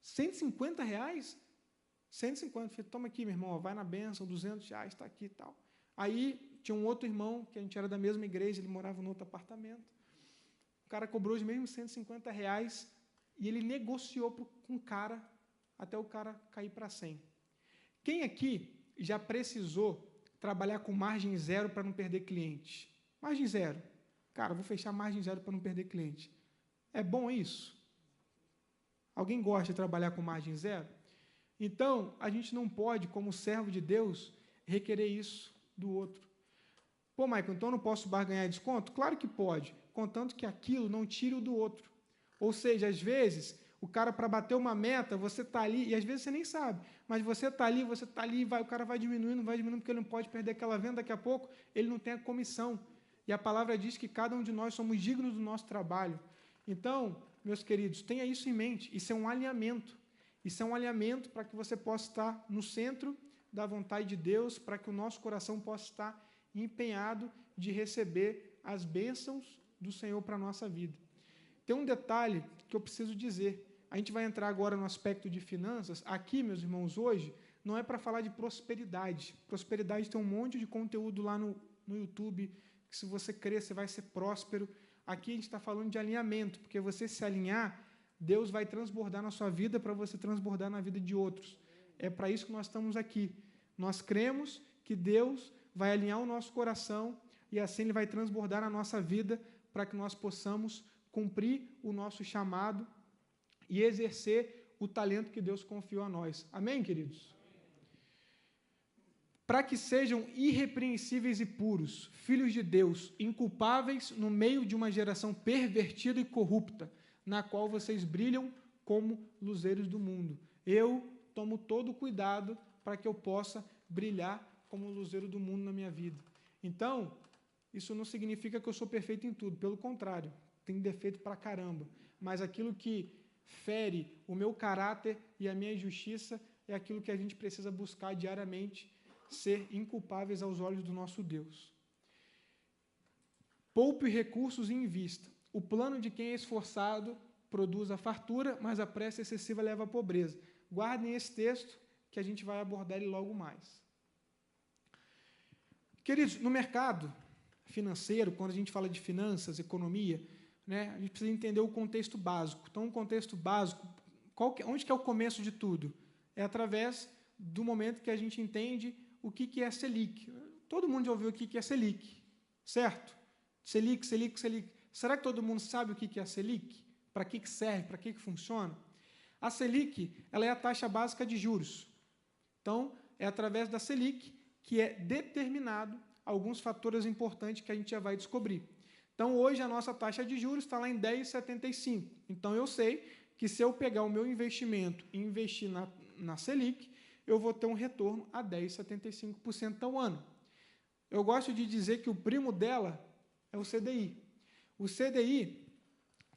[SPEAKER 1] R$150? 150. Eu falei, toma aqui, meu irmão, vai na bênção, R$200, está aqui e tal. Aí tinha um outro irmão, que a gente era da mesma igreja, ele morava no outro apartamento. O cara cobrou os mesmos R$150 e ele negociou com o cara até o cara cair para 100. Quem aqui já precisou trabalhar com margem zero para não perder cliente? Margem zero. Cara, vou fechar margem zero para não perder cliente. É bom isso? Alguém gosta de trabalhar com margem zero? Então, a gente não pode, como servo de Deus, requerer isso do outro. Pô, Michael, então eu não posso barganhar desconto? Claro que pode, contanto que aquilo não tire o do outro. Ou seja, às vezes, o cara, para bater uma meta, você está ali, e às vezes você nem sabe, mas você está ali, o cara vai diminuindo, porque ele não pode perder aquela venda, daqui a pouco ele não tem a comissão. E a palavra diz que cada um de nós somos dignos do nosso trabalho. Então, meus queridos, tenha isso em mente, isso é um alinhamento. Isso é um alinhamento para que você possa estar no centro da vontade de Deus, para que o nosso coração possa estar empenhado de receber as bênçãos do Senhor para a nossa vida. Tem um detalhe que eu preciso dizer. A gente vai entrar agora no aspecto de finanças. Aqui, meus irmãos, hoje, não é para falar de prosperidade. Prosperidade tem um monte de conteúdo lá no YouTube, que se você crer, você vai ser próspero. Aqui a gente está falando de alinhamento, porque você se alinhar, Deus vai transbordar na sua vida para você transbordar na vida de outros. É para isso que nós estamos aqui. Nós cremos que Deus vai alinhar o nosso coração e assim Ele vai transbordar na nossa vida para que nós possamos cumprir o nosso chamado e exercer o talento que Deus confiou a nós. Amém, queridos? Para que sejam irrepreensíveis e puros, filhos de Deus, inculpáveis no meio de uma geração pervertida e corrupta, na qual vocês brilham como luzeiros do mundo. Eu tomo todo o cuidado para que eu possa brilhar como luzeiro do mundo na minha vida. Então, isso não significa que eu sou perfeito em tudo, pelo contrário, tem defeito pra caramba, mas aquilo que fere o meu caráter e a minha justiça é aquilo que a gente precisa buscar diariamente, ser inculpáveis aos olhos do nosso Deus. Poupe recursos e invista. O plano de quem é esforçado produz a fartura, mas a pressa excessiva leva à pobreza. Guardem esse texto, que a gente vai abordar ele logo mais. Queridos, no mercado financeiro, quando a gente fala de finanças, economia, né, a gente precisa entender o contexto básico. Então, o contexto básico, onde que é o começo de tudo? É através do momento que a gente entende o que é Selic. Todo mundo já ouviu o que é Selic, certo? Selic. Será que todo mundo sabe o que é a Selic? Para que serve? Para que funciona? A Selic, ela é a taxa básica de juros. Então, é através da Selic que é determinado alguns fatores importantes que a gente já vai descobrir. Então, hoje, a nossa taxa de juros está lá em 10,75. Então, eu sei que se eu pegar o meu investimento e investir na Selic, eu vou ter um retorno a 10,75% ao ano. Eu gosto de dizer que o primo dela é o CDI. O CDI,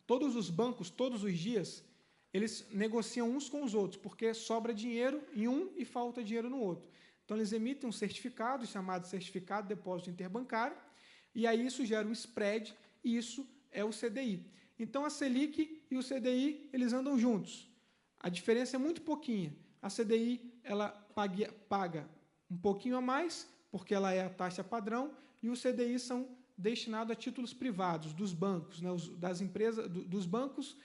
[SPEAKER 1] todos os bancos, todos os dias, eles negociam uns com os outros, porque sobra dinheiro em um e falta dinheiro no outro. Então, eles emitem um certificado, chamado Certificado de Depósito Interbancário, e aí isso gera um spread, e isso é o CDI. Então, a Selic e o CDI, eles andam juntos. A diferença é muito pouquinha. A CDI, ela paga um pouquinho a mais, porque ela é a taxa padrão, e os CDI são destinados a títulos privados, dos bancos, né, das empresas, dos bancos.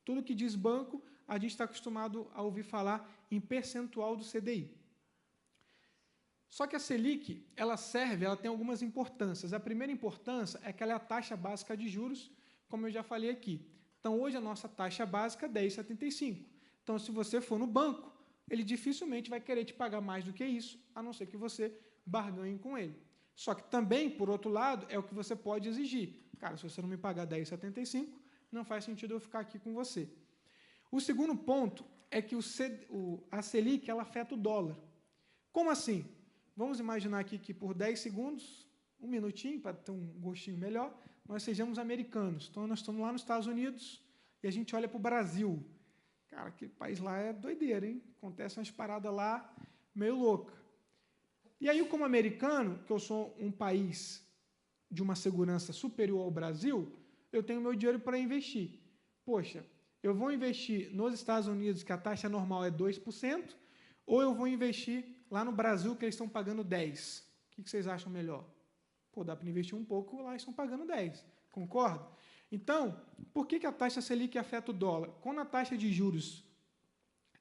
[SPEAKER 1] Tudo que diz banco, a gente está acostumado a ouvir falar em percentual do CDI. Só que a Selic, ela tem algumas importâncias. A primeira importância é que ela é a taxa básica de juros, como eu já falei aqui. Então, hoje, a nossa taxa básica é 10,75. Então, se você for no banco, ele dificilmente vai querer te pagar mais do que isso, a não ser que você barganhe com ele. Só que também, por outro lado, é o que você pode exigir. Cara, se você não me pagar 10,75, não faz sentido eu ficar aqui com você. O segundo ponto é que a Selic, ela afeta o dólar. Como assim? Vamos imaginar aqui que por 10 segundos, um minutinho, para ter um gostinho melhor, nós sejamos americanos. Então, nós estamos lá nos Estados Unidos e a gente olha para o Brasil. Cara, aquele país lá é doideira, hein? Acontece umas paradas lá meio louca. E aí, como americano, que eu sou um país de uma segurança superior ao Brasil, eu tenho meu dinheiro para investir. Poxa, eu vou investir nos Estados Unidos, que a taxa normal é 2%, ou eu vou investir lá no Brasil, que eles estão pagando 10%. O que vocês acham melhor? Pô, dá para investir um pouco, lá eles estão pagando 10%. Concorda? Então, por que a taxa Selic afeta o dólar? Quando a taxa de juros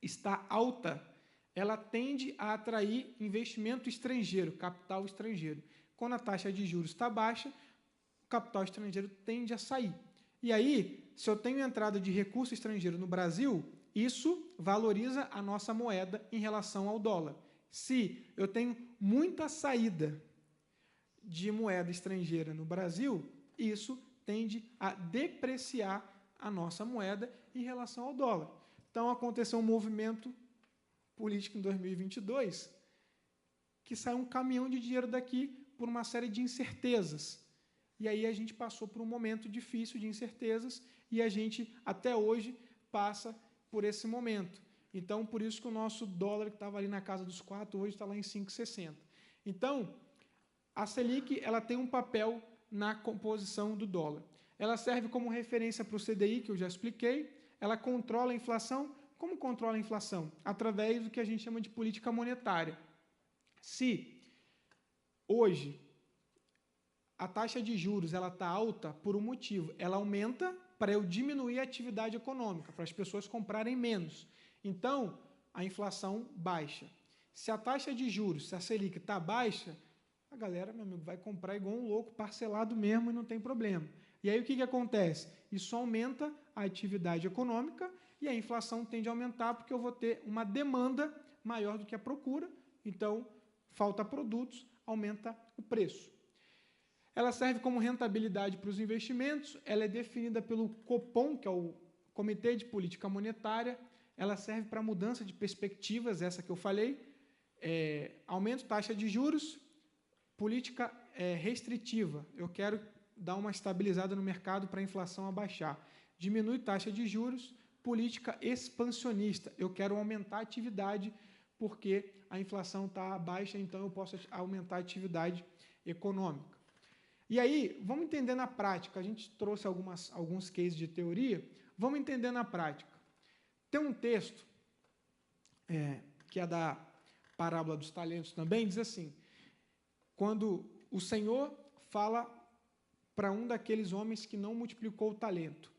[SPEAKER 1] está alta, ela tende a atrair investimento estrangeiro, capital estrangeiro. Quando a taxa de juros está baixa, o capital estrangeiro tende a sair. E aí, se eu tenho entrada de recurso estrangeiro no Brasil, isso valoriza a nossa moeda em relação ao dólar. Se eu tenho muita saída de moeda estrangeira no Brasil, isso tende a depreciar a nossa moeda em relação ao dólar. Então, aconteceu um movimento político em 2022 que saiu um caminhão de dinheiro daqui por uma série de incertezas. E aí a gente passou por um momento difícil de incertezas e a gente, até hoje, passa por esse momento. Então, por isso que o nosso dólar, que estava ali na casa dos 4, hoje está lá em 5,60. Então, a Selic ela tem um papel na composição do dólar. Ela serve como referência para o CDI, que eu já expliquei. Ela controla a inflação. Como controla a inflação? Através do que a gente chama de política monetária. Se hoje a taxa de juros está alta por um motivo, ela aumenta para eu diminuir a atividade econômica, para as pessoas comprarem menos. Então, a inflação baixa. Se a taxa de juros, se a Selic está baixa, a galera, meu amigo, vai comprar igual um louco, parcelado mesmo e não tem problema. E aí o que acontece? Isso aumenta a atividade econômica e a inflação tende a aumentar porque eu vou ter uma demanda maior do que a procura, então falta produtos, aumenta o preço. Ela serve como rentabilidade para os investimentos, ela é definida pelo Copom, que é o Comitê de Política Monetária, ela serve para mudança de perspectivas, essa que eu falei, aumento de taxa de juros, política restritiva, eu quero dar uma estabilizada no mercado para a inflação abaixar, diminui taxa de juros, política expansionista, eu quero aumentar a atividade porque a inflação está baixa, então eu posso aumentar a atividade econômica. E aí, vamos entender na prática, a gente trouxe alguns cases de teoria, vamos entender na prática. Tem um texto, que é da parábola dos talentos também, diz assim, quando o Senhor fala para um daqueles homens que não multiplicou o talento.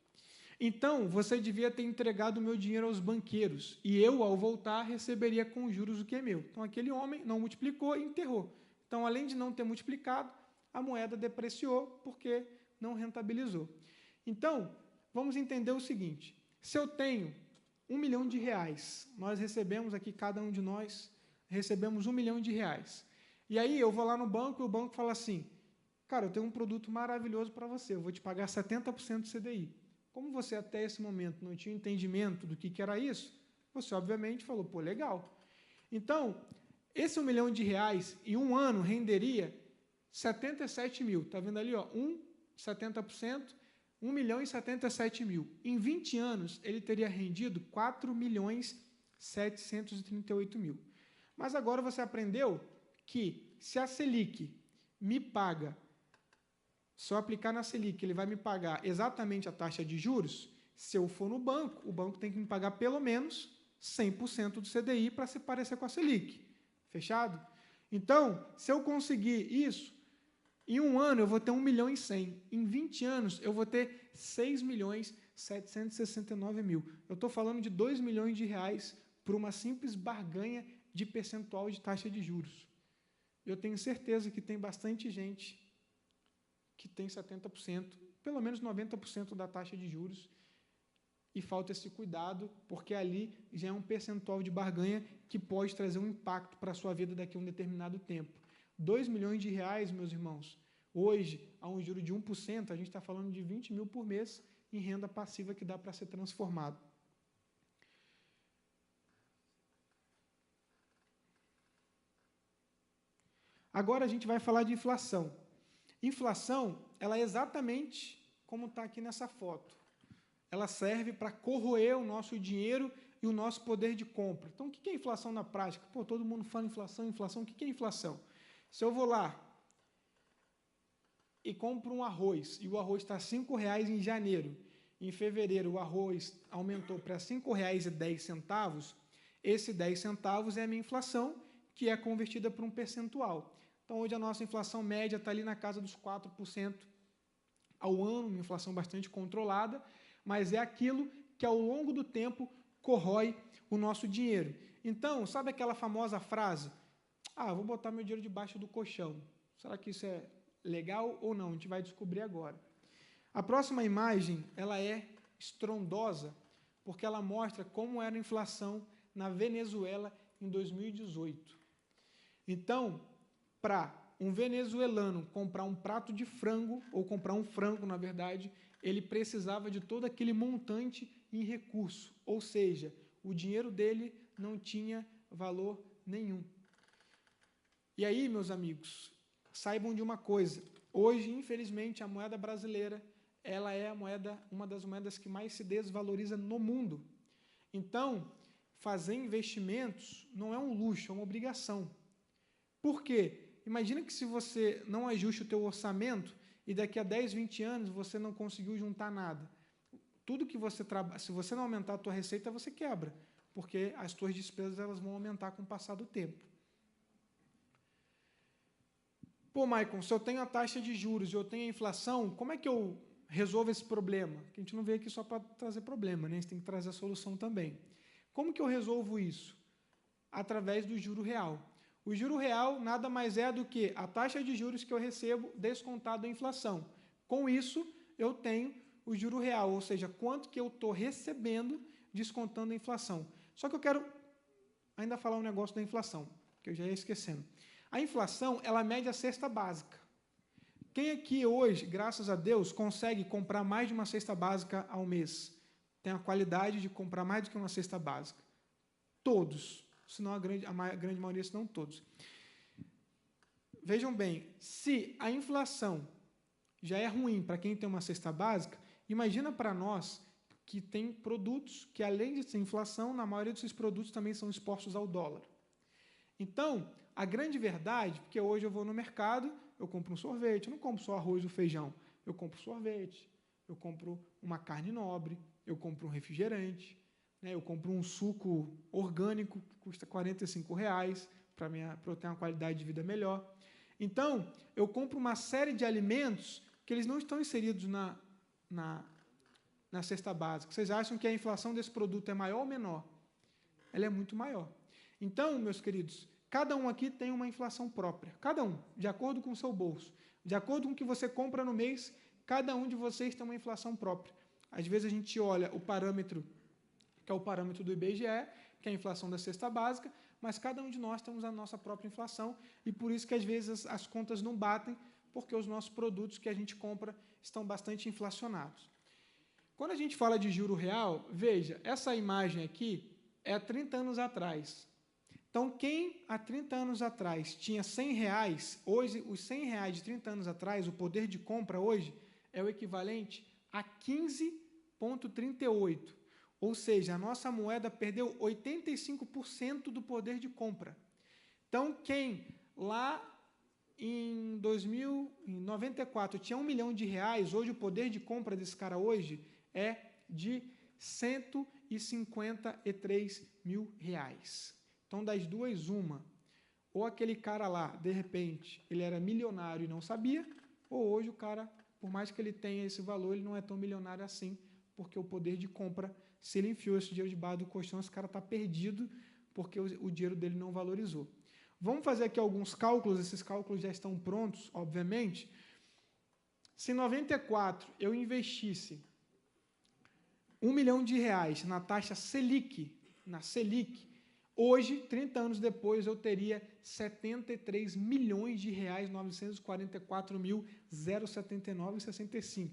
[SPEAKER 1] Então, você devia ter entregado o meu dinheiro aos banqueiros, e eu, ao voltar, receberia com juros o que é meu. Então, aquele homem não multiplicou e enterrou. Então, além de não ter multiplicado, a moeda depreciou porque não rentabilizou. Então, vamos entender o seguinte, se eu tenho R$1 milhão, nós recebemos aqui, cada um de nós, recebemos R$1 milhão, e aí eu vou lá no banco e o banco fala assim, cara, eu tenho um produto maravilhoso para você, eu vou te pagar 70% do CDI. Como você até esse momento não tinha entendimento do que era isso, você obviamente falou, pô, legal. Então, esse R$1 milhão em um ano renderia 77 mil, está vendo ali, ó, 70%, 1 milhão e 77 mil. Em 20 anos, ele teria rendido 4 milhões 738 mil. Mas agora você aprendeu que se a Selic me paga, se eu aplicar na Selic, ele vai me pagar exatamente a taxa de juros, se eu for no banco, o banco tem que me pagar pelo menos 100% do CDI para se parecer com a Selic. Fechado? Então, se eu conseguir isso, em um ano eu vou ter 1 milhão e 100. Em 20 anos eu vou ter 6 milhões 769 mil. Eu estou falando de 2 milhões de reais por uma simples barganha de percentual de taxa de juros. Eu tenho certeza que tem bastante gente que tem 70%, pelo menos 90% da taxa de juros, e falta esse cuidado, porque ali já é um percentual de barganha que pode trazer um impacto para a sua vida daqui a um determinado tempo. 2 milhões de reais, meus irmãos, hoje, a um juro de 1%, a gente está falando de 20 mil por mês em renda passiva que dá para ser transformado. Agora a gente vai falar de inflação. Inflação, ela é exatamente como está aqui nessa foto. Ela serve para corroer o nosso dinheiro e o nosso poder de compra. Então, o que é inflação na prática? Pô, todo mundo fala inflação, inflação. O que é inflação? Se eu vou lá e compro um arroz, e o arroz está R$ 5,00 em janeiro, em fevereiro o arroz aumentou para R$ 5,10, esse 10 centavos é a minha inflação, que é convertida para um percentual. Então, hoje a nossa inflação média está ali na casa dos 4% ao ano, uma inflação bastante controlada, mas é aquilo que ao longo do tempo corrói o nosso dinheiro. Então, sabe aquela famosa frase? Vou botar meu dinheiro debaixo do colchão. Será que isso é legal ou não? A gente vai descobrir agora. A próxima imagem, ela é estrondosa, porque ela mostra como era a inflação na Venezuela em 2018. Então, para um venezuelano comprar um prato de frango, ou comprar um frango, na verdade, ele precisava de todo aquele montante em recurso, ou seja, o dinheiro dele não tinha valor nenhum. E aí, meus amigos, saibam de uma coisa, hoje, infelizmente, a moeda brasileira, ela é uma das moedas que mais se desvaloriza no mundo. Então, fazer investimentos não é um luxo, é uma obrigação. Por quê? Imagina que se você não ajuste o teu orçamento e daqui a 10, 20 anos você não conseguiu juntar nada. Tudo que você trabalha, se você não aumentar a tua receita, você quebra, porque as tuas despesas elas vão aumentar com o passar do tempo. Pô, Maicon, se eu tenho a taxa de juros e eu tenho a inflação, como é que eu resolvo esse problema? Porque a gente não veio aqui só para trazer problema, né? A gente tem que trazer a solução também. Como que eu resolvo isso? Através do juro real. O juro real nada mais é do que a taxa de juros que eu recebo descontado a inflação. Com isso, eu tenho o juro real, ou seja, quanto que eu estou recebendo descontando a inflação. Só que eu quero ainda falar um negócio da inflação, que eu já ia esquecendo. A inflação, ela mede a cesta básica. Quem aqui hoje, graças a Deus, consegue comprar mais de uma cesta básica ao mês? Tem a qualidade de comprar mais do que uma cesta básica? Todos. Senão a grande maioria, se não todos. Vejam bem, se a inflação já é ruim para quem tem uma cesta básica, imagina para nós que tem produtos que, além de ser inflação, na maioria desses produtos também são expostos ao dólar. Então, a grande verdade, porque hoje eu vou no mercado, eu compro um sorvete, eu não compro só arroz ou feijão, eu compro sorvete, eu compro uma carne nobre, eu compro um refrigerante, eu compro um suco orgânico que custa R$ 45 para eu ter uma qualidade de vida melhor. Então, eu compro uma série de alimentos que eles não estão inseridos na cesta básica. Vocês acham que a inflação desse produto é maior ou menor? Ela é muito maior. Então, meus queridos, cada um aqui tem uma inflação própria. Cada um, de acordo com o seu bolso. De acordo com o que você compra no mês, cada um de vocês tem uma inflação própria. Às vezes a gente olha o parâmetro que é o parâmetro do IBGE, que é a inflação da cesta básica, mas cada um de nós temos a nossa própria inflação e por isso que às vezes as contas não batem, porque os nossos produtos que a gente compra estão bastante inflacionados. Quando a gente fala de juro real, veja, essa imagem aqui é há 30 anos atrás. Então, quem há 30 anos atrás tinha R$100, hoje, os R$100 de 30 anos atrás, o poder de compra hoje é o equivalente a 15,38. Ou seja, a nossa moeda perdeu 85% do poder de compra. Então, quem lá em 94 tinha R$1 milhão, hoje o poder de compra desse cara hoje é de R$153 mil. Então, das duas, uma. Ou aquele cara lá, de repente, ele era milionário e não sabia, ou hoje o cara, por mais que ele tenha esse valor, ele não é tão milionário assim, porque o poder de compra, se ele enfiou esse dinheiro debaixo do colchão, esse cara está perdido, porque o dinheiro dele não valorizou. Vamos fazer aqui alguns cálculos, esses cálculos já estão prontos, obviamente. Se em 94 eu investisse R$1 milhão na taxa Selic, hoje, 30 anos depois, eu teria R$73.944.079,65.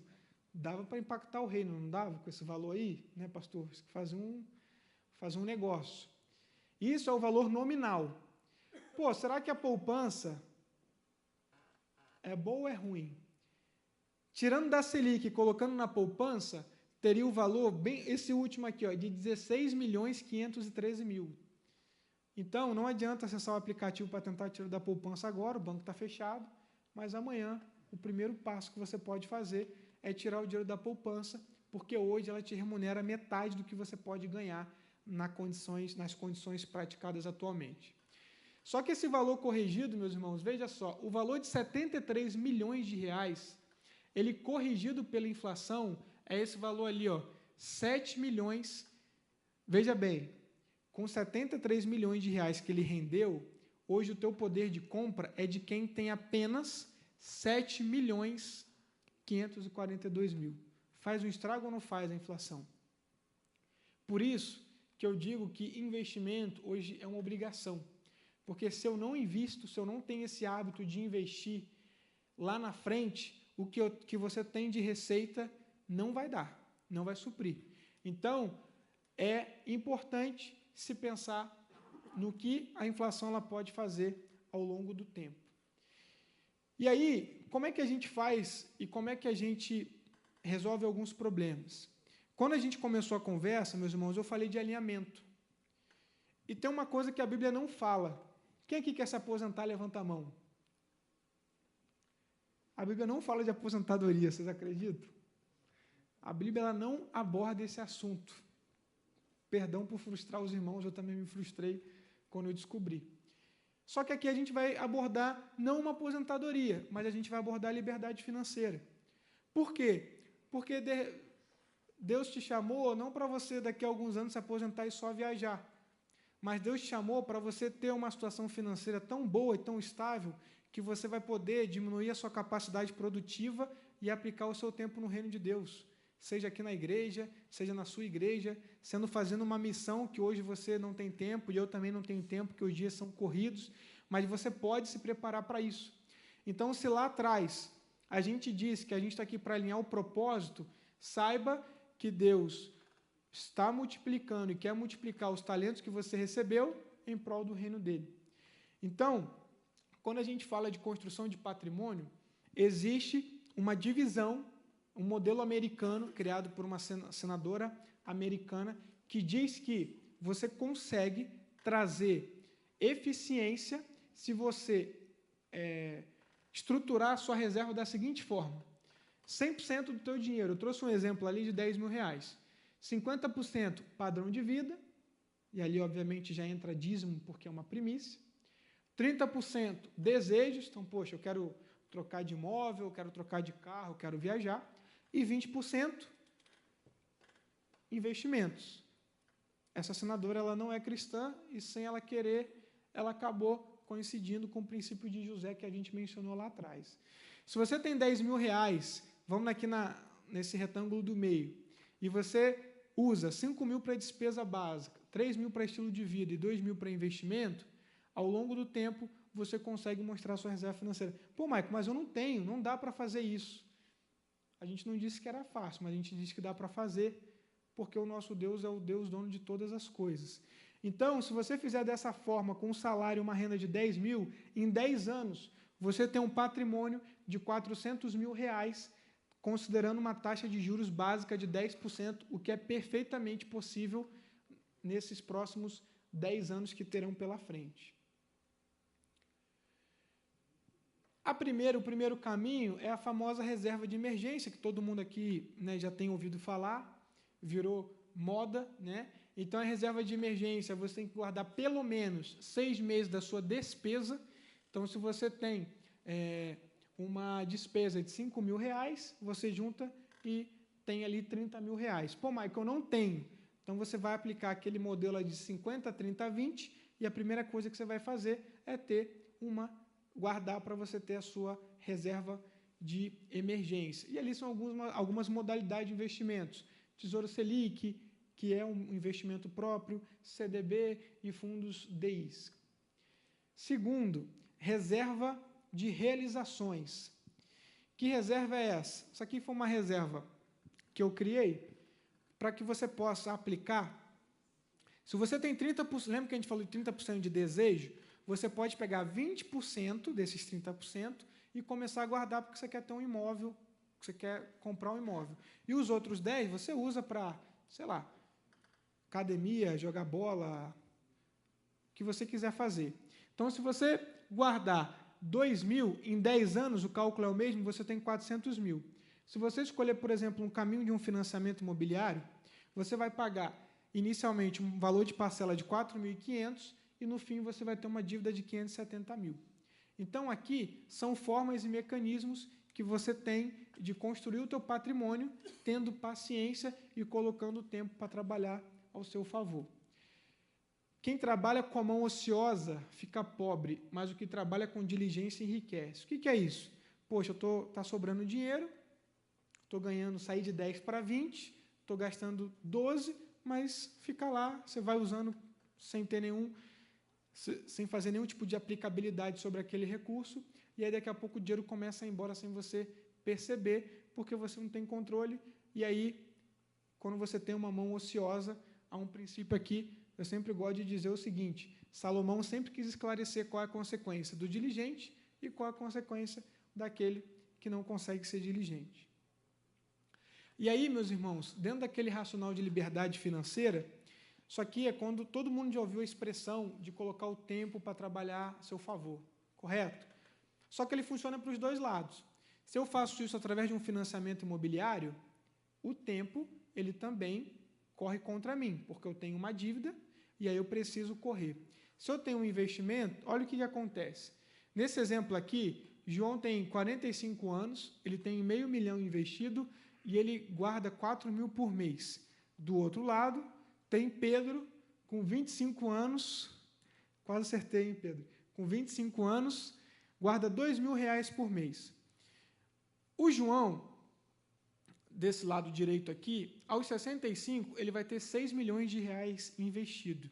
[SPEAKER 1] Dava para impactar o reino, não dava com esse valor aí, né, pastor? Fazer um negócio. Isso é o valor nominal. Pô, será que a poupança é boa ou é ruim? Tirando da Selic e colocando na poupança, teria o valor, bem, esse último aqui, ó, de 16.513.000. Então, não adianta acessar o aplicativo para tentar tirar da poupança agora, o banco está fechado, mas amanhã o primeiro passo que você pode fazer é tirar o dinheiro da poupança, porque hoje ela te remunera metade do que você pode ganhar nas condições praticadas atualmente. Só que esse valor corrigido, meus irmãos, veja só, o valor de 73 milhões de reais, ele corrigido pela inflação, é esse valor ali, ó, 7 milhões, veja bem, com 73 milhões de reais que ele rendeu, hoje o teu poder de compra é de quem tem apenas 7 milhões 542 mil. Faz um estrago ou não faz a inflação? Por isso que eu digo que investimento hoje é uma obrigação. Porque se eu não invisto, se eu não tenho esse hábito de investir, lá na frente, o que você tem de receita não vai dar, não vai suprir. Então, é importante se pensar no que a inflação ela pode fazer ao longo do tempo. E aí, como é que a gente faz e como é que a gente resolve alguns problemas? Quando a gente começou a conversa, meus irmãos, eu falei de alinhamento. E tem uma coisa que a Bíblia não fala. Quem aqui quer se aposentar, levanta a mão. A Bíblia não fala de aposentadoria, vocês acreditam? A Bíblia ela não aborda esse assunto. Perdão por frustrar os irmãos, eu também me frustrei quando eu descobri. Só que aqui a gente vai abordar não uma aposentadoria, mas a gente vai abordar a liberdade financeira. Por quê? Porque Deus te chamou não para você daqui a alguns anos se aposentar e só viajar, mas Deus te chamou para você ter uma situação financeira tão boa e tão estável que você vai poder diminuir a sua capacidade produtiva e aplicar o seu tempo no reino de Deus. Seja aqui na igreja, seja na sua igreja, fazendo uma missão que hoje você não tem tempo, e eu também não tenho tempo, que os dias são corridos, mas você pode se preparar para isso. Então, se lá atrás a gente diz que a gente está aqui para alinhar o propósito, saiba que Deus está multiplicando e quer multiplicar os talentos que você recebeu em prol do reino dele. Então, quando a gente fala de construção de patrimônio, existe uma divisão, um modelo americano, criado por uma senadora americana, que diz que você consegue trazer eficiência se você estruturar a sua reserva da seguinte forma: 100% do teu dinheiro, eu trouxe um exemplo ali de 10 mil reais, 50% padrão de vida, e ali obviamente já entra dízimo porque é uma primícia, 30% desejos, então, poxa, eu quero trocar de imóvel, eu quero trocar de carro, eu quero viajar, e 20% investimentos. Essa senadora ela não é cristã e sem ela querer, ela acabou coincidindo com o princípio de José que a gente mencionou lá atrás. Se você tem 10 mil reais, vamos aqui nesse retângulo do meio, e você usa 5 mil para despesa básica, 3 mil para estilo de vida e 2 mil para investimento, ao longo do tempo você consegue mostrar a sua reserva financeira. Pô, Maico, mas eu não tenho, não dá para fazer isso. A gente não disse que era fácil, mas a gente disse que dá para fazer, porque o nosso Deus é o Deus dono de todas as coisas. Então, se você fizer dessa forma, com um salário e uma renda de 10 mil, em 10 anos, você tem um patrimônio de 400 mil reais, considerando uma taxa de juros básica de 10%, o que é perfeitamente possível nesses próximos 10 anos que terão pela frente. O primeiro caminho é a famosa reserva de emergência, que todo mundo aqui, né, já tem ouvido falar, virou moda, né? Então, a reserva de emergência, você tem que guardar pelo menos 6 meses da sua despesa. Então, se você tem uma despesa de 5 mil reais, você junta e tem ali 30 mil reais. Pô, Michael, eu não tenho. Então, você vai aplicar aquele modelo de 50, 30, 20, e a primeira coisa que você vai fazer é guardar para você ter a sua reserva de emergência. E ali são algumas modalidades de investimentos. Tesouro Selic, que é um investimento próprio, CDB e fundos DIs. Segundo, reserva de realizações. Que reserva é essa? Isso aqui foi uma reserva que eu criei para que você possa aplicar. Se você tem 30%, lembra que a gente falou de 30% de desejo? Você pode pegar 20% desses 30% e começar a guardar porque você quer ter um imóvel você quer comprar um imóvel. E os outros 10 você usa para, sei lá, academia, jogar bola, o que você quiser fazer. Então, se você guardar 2.000, em 10 anos, o cálculo é o mesmo, você tem 400 mil. Se você escolher, por exemplo, um caminho de um financiamento imobiliário, você vai pagar inicialmente um valor de parcela de 4.500 e, no fim, você vai ter uma dívida de 570 mil. Então, aqui são formas e mecanismos que você tem de construir o teu patrimônio, tendo paciência e colocando o tempo para trabalhar ao seu favor. Quem trabalha com a mão ociosa fica pobre, mas o que trabalha com diligência enriquece. O que é isso? Poxa, tá sobrando dinheiro, estou ganhando, sair de 10 para 20, estou gastando 12, mas fica lá, você vai usando sem fazer nenhum tipo de aplicabilidade sobre aquele recurso, e aí daqui a pouco o dinheiro começa a ir embora sem você perceber, porque você não tem controle, e aí, quando você tem uma mão ociosa, há um princípio aqui, eu sempre gosto de dizer o seguinte, Salomão sempre quis esclarecer qual é a consequência do diligente e qual é a consequência daquele que não consegue ser diligente. E aí, meus irmãos, dentro daquele racional de liberdade financeira, isso aqui é quando todo mundo já ouviu a expressão de colocar o tempo para trabalhar a seu favor, correto? Só que ele funciona para os dois lados. Se eu faço isso através de um financiamento imobiliário, o tempo ele também corre contra mim, porque eu tenho uma dívida e aí eu preciso correr. Se eu tenho um investimento, olha o que acontece. Nesse exemplo aqui, João tem 45 anos, ele tem R$500 mil investido e ele guarda 4.000 por mês. Do outro lado, tem Pedro, com 25 anos, quase acertei, hein, Pedro? Com 25 anos, guarda R$2.000 por mês. O João, desse lado direito aqui, aos 65, ele vai ter R$6 milhões investido.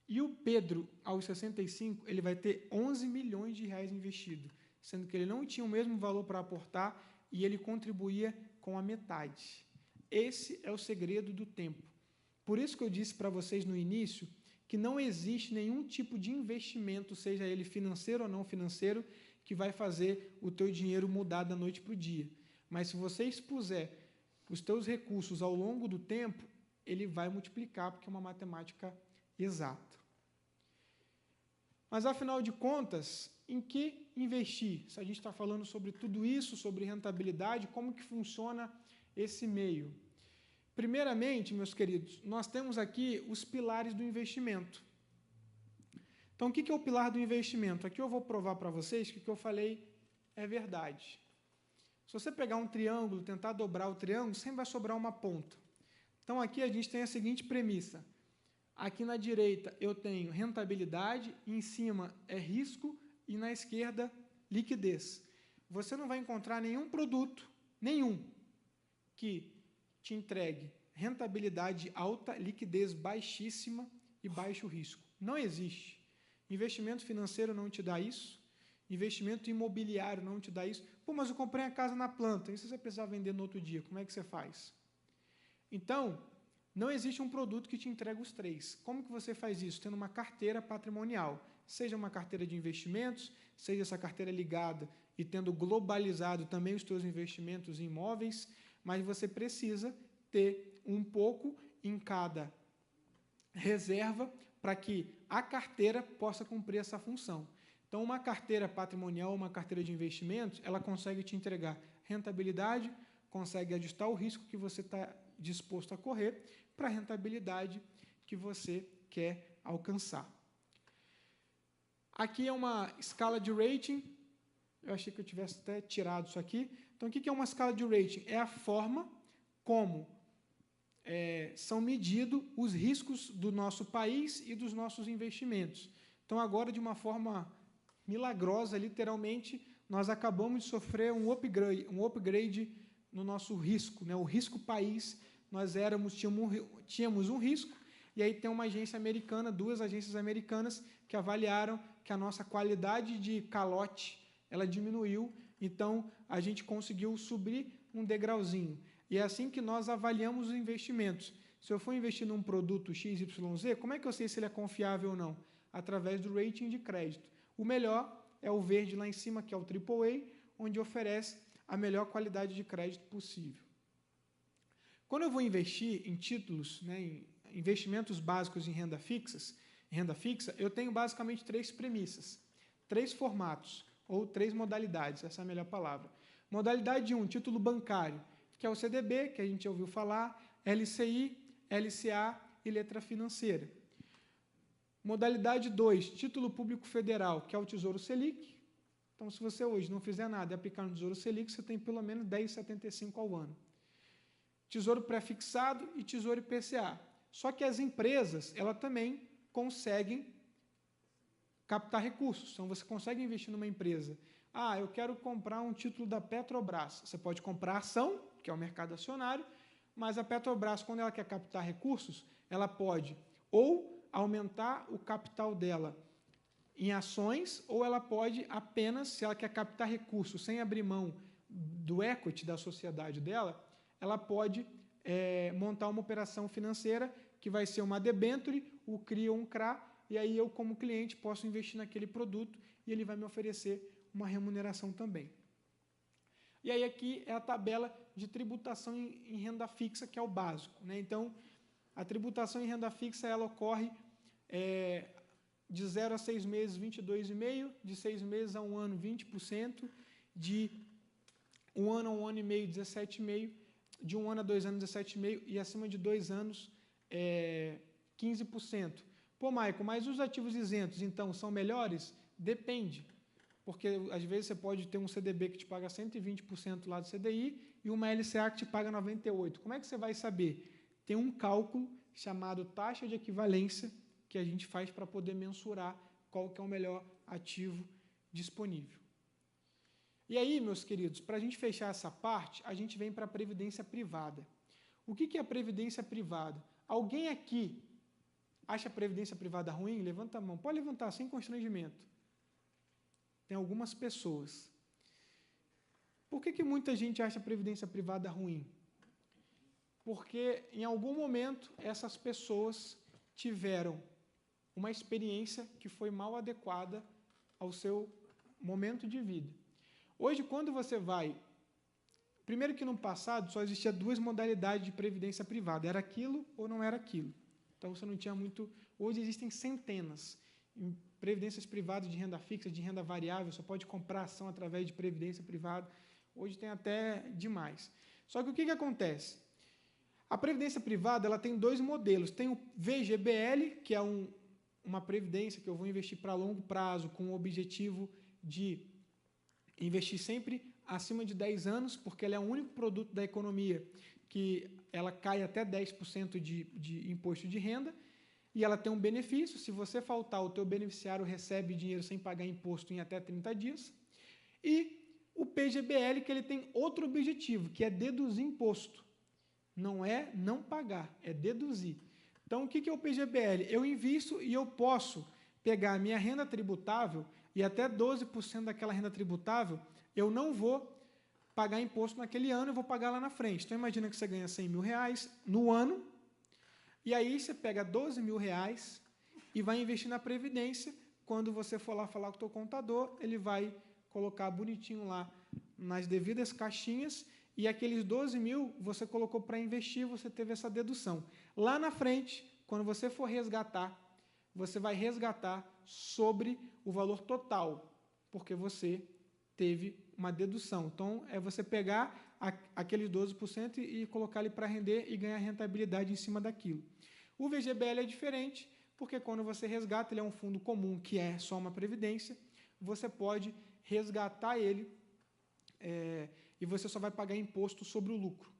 [SPEAKER 1] E o Pedro, aos 65, ele vai ter R$11 milhões investido, sendo que ele não tinha o mesmo valor para aportar e ele contribuía com a metade. Esse é o segredo do tempo. Por isso que eu disse para vocês no início que não existe nenhum tipo de investimento, seja ele financeiro ou não financeiro, que vai fazer o teu dinheiro mudar da noite para o dia. Mas se você expuser os teus recursos ao longo do tempo, ele vai multiplicar, porque é uma matemática exata. Mas, afinal de contas, em que investir? Se a gente está falando sobre tudo isso, sobre rentabilidade, como que funciona esse meio? Primeiramente, meus queridos, nós temos aqui os pilares do investimento. Então, o que é o pilar do investimento? Aqui eu vou provar para vocês que o que eu falei é verdade. Se você pegar um triângulo, tentar dobrar o triângulo, sempre vai sobrar uma ponta. Então, aqui a gente tem a seguinte premissa. Aqui na direita eu tenho rentabilidade, em cima é risco e na esquerda liquidez. Você não vai encontrar nenhum produto, que te entregue rentabilidade alta, liquidez baixíssima e baixo risco. Não existe. Investimento financeiro não te dá isso. Investimento imobiliário não te dá isso. Pô, mas eu comprei a casa na planta. E se você precisar vender no outro dia, como é que você faz? Então, não existe um produto que te entregue os três. Como que você faz isso? Tendo uma carteira patrimonial. Seja uma carteira de investimentos, seja essa carteira ligada e tendo globalizado também os seus investimentos em imóveis, mas você precisa ter um pouco em cada reserva para que a carteira possa cumprir essa função. Então, uma carteira patrimonial, uma carteira de investimentos, ela consegue te entregar rentabilidade, consegue ajustar o risco que você está disposto a correr para a rentabilidade que você quer alcançar. Aqui é uma escala de rating. Eu achei que eu tivesse até tirado isso aqui. Então, o que é uma escala de rating? É a forma como são medidos os riscos do nosso país e dos nossos investimentos. Então, agora, de uma forma milagrosa, literalmente, nós acabamos de sofrer um upgrade no nosso risco, né? O risco país, nós tínhamos um risco, e aí tem uma agência americana, 2 agências americanas, que avaliaram que a nossa qualidade de calote, ela diminuiu, então a gente conseguiu subir um degrauzinho. E é assim que nós avaliamos os investimentos. Se eu for investir num produto XYZ, como é que eu sei se ele é confiável ou não? Através do rating de crédito. O melhor é o verde lá em cima, que é o AAA, onde oferece a melhor qualidade de crédito possível. Quando eu vou investir em títulos, né, em investimentos básicos em renda fixa, eu tenho basicamente 3 premissas, 3 formatos, ou 3 modalidades, essa é a melhor palavra. Modalidade 1, título bancário, que é o CDB, que a gente ouviu falar, LCI, LCA e letra financeira. Modalidade 2, título público federal, que é o Tesouro Selic. Então, se você hoje não fizer nada e aplicar no Tesouro Selic, você tem pelo menos 10,75 ao ano. Tesouro pré-fixado e Tesouro IPCA. Só que as empresas, elas também conseguem captar recursos. Então, você consegue investir numa empresa. Ah, eu quero comprar um título da Petrobras. Você pode comprar ação, que é o mercado acionário, mas a Petrobras, quando ela quer captar recursos, ela pode ou aumentar o capital dela em ações, ou ela pode apenas, se ela quer captar recursos sem abrir mão do equity da sociedade dela, ela pode montar uma operação financeira que vai ser uma debenture, o CRI ou um CRA, e aí eu, como cliente, posso investir naquele produto e ele vai me oferecer uma remuneração também. E aí aqui é a tabela de tributação em renda fixa, que é o básico, né? Então, a tributação em renda fixa ela ocorre de 0 a 6 meses, 22,5%, de 6 meses a 1 ano, 20%, de 1 ano a 1 ano e meio, 17,5%, de 1 ano a 2 anos, 17,5%, e acima de 2 anos, 15%. Pô, Maico, mas os ativos isentos, então, são melhores? Depende, porque às vezes você pode ter um CDB que te paga 120% lá do CDI e uma LCA que te paga 98%. Como é que você vai saber? Tem um cálculo chamado taxa de equivalência que a gente faz para poder mensurar qual que é o melhor ativo disponível. E aí, meus queridos, para a gente fechar essa parte, a gente vem para a previdência privada. O que é a previdência privada? Alguém aqui acha a previdência privada ruim? Levanta a mão. Pode levantar, sem constrangimento. Tem algumas pessoas. Por que muita gente acha a previdência privada ruim? Porque, em algum momento, essas pessoas tiveram uma experiência que foi mal adequada ao seu momento de vida. Hoje, quando você vai... Primeiro que no passado só existia 2 modalidades de previdência privada. Era aquilo ou não era aquilo. Então, você não tinha muito... Hoje existem centenas. Em previdências privadas de renda fixa, de renda variável, você pode comprar ação através de previdência privada. Hoje tem até demais. Só que o que acontece? A previdência privada ela tem 2 modelos. Tem o VGBL, que é uma previdência que eu vou investir para longo prazo, com o objetivo de investir sempre acima de 10 anos, porque ela é o único produto da economia que ela cai até 10% de imposto de renda, e ela tem um benefício: se você faltar, o teu beneficiário recebe dinheiro sem pagar imposto em até 30 dias. E o PGBL, que ele tem outro objetivo, que é deduzir imposto. Não é não pagar, é deduzir. Então, o que é o PGBL? Eu invisto e eu posso pegar a minha renda tributável e até 12% daquela renda tributável eu não vou pagar imposto naquele ano, eu vou pagar lá na frente. Então, imagina que você ganha R$100 mil no ano, e aí você pega R$12.000 e vai investir na Previdência. Quando você for lá falar com o teu contador, ele vai colocar bonitinho lá nas devidas caixinhas, e aqueles 12 mil você colocou para investir, você teve essa dedução. Lá na frente, quando você for resgatar, você vai resgatar sobre o valor total, porque você teve uma dedução. Então, é você pegar aqueles 12% e colocar ele para render e ganhar rentabilidade em cima daquilo. O VGBL é diferente, porque quando você resgata, ele é um fundo comum, que é só uma previdência, você pode resgatar ele e você só vai pagar imposto sobre o lucro,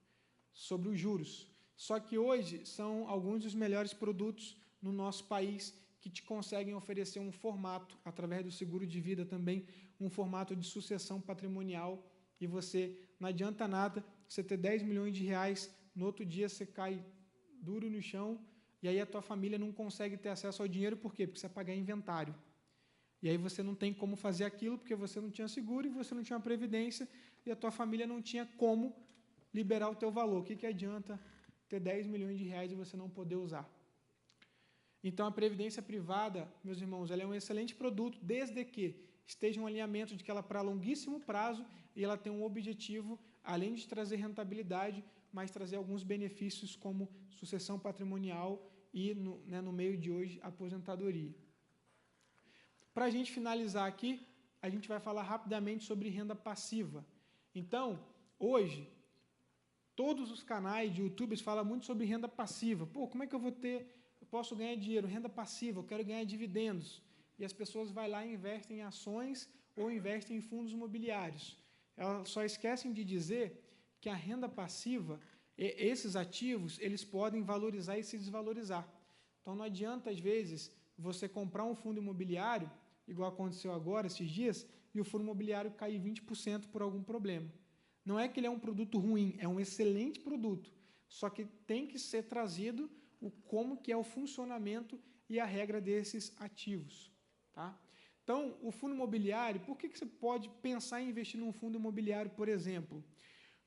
[SPEAKER 1] sobre os juros. Só que hoje são alguns dos melhores produtos no nosso país que te conseguem oferecer um formato, através do seguro de vida também, um formato de sucessão patrimonial, e você, não adianta nada você ter 10 milhões de reais, no outro dia você cai duro no chão, e aí a tua família não consegue ter acesso ao dinheiro. Por quê? Porque você vai pagar inventário. E aí você não tem como fazer aquilo, porque você não tinha seguro e você não tinha uma previdência, e a tua família não tinha como liberar o teu valor. O que adianta ter 10 milhões de reais e você não poder usar? Então, a previdência privada, meus irmãos, ela é um excelente produto, desde que esteja em um alinhamento de que ela é para longuíssimo prazo e ela tem um objetivo, além de trazer rentabilidade, mas trazer alguns benefícios como sucessão patrimonial e, no meio de hoje, aposentadoria. Para a gente finalizar aqui, a gente vai falar rapidamente sobre renda passiva. Então, hoje, todos os canais de YouTube falam muito sobre renda passiva. Pô, como é que eu posso ganhar dinheiro? Renda passiva, eu quero ganhar dividendos. E as pessoas vão lá e investem em ações ou investem em fundos imobiliários. Elas só esquecem de dizer que a renda passiva, esses ativos, eles podem valorizar e se desvalorizar. Então, não adianta, às vezes, você comprar um fundo imobiliário, igual aconteceu agora, esses dias, e o fundo imobiliário cair 20% por algum problema. Não é que ele é um produto ruim, é um excelente produto, só que tem que ser trazido como que é o funcionamento e a regra desses ativos. Tá? Então, o fundo imobiliário, por que você pode pensar em investir num fundo imobiliário, por exemplo?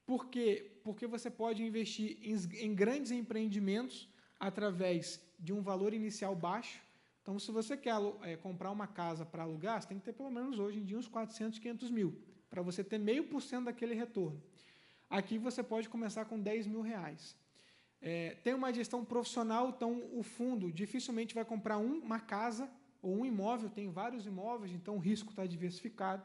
[SPEAKER 1] Por quê? Porque você pode investir em grandes empreendimentos através de um valor inicial baixo. Então, se você quer comprar uma casa para alugar, você tem que ter pelo menos hoje em dia uns 400, 500 mil, para você ter 0,5% daquele retorno. Aqui você pode começar com 10 mil reais. Tem uma gestão profissional, então o fundo dificilmente vai comprar uma casa ou um imóvel, tem vários imóveis, então o risco está diversificado.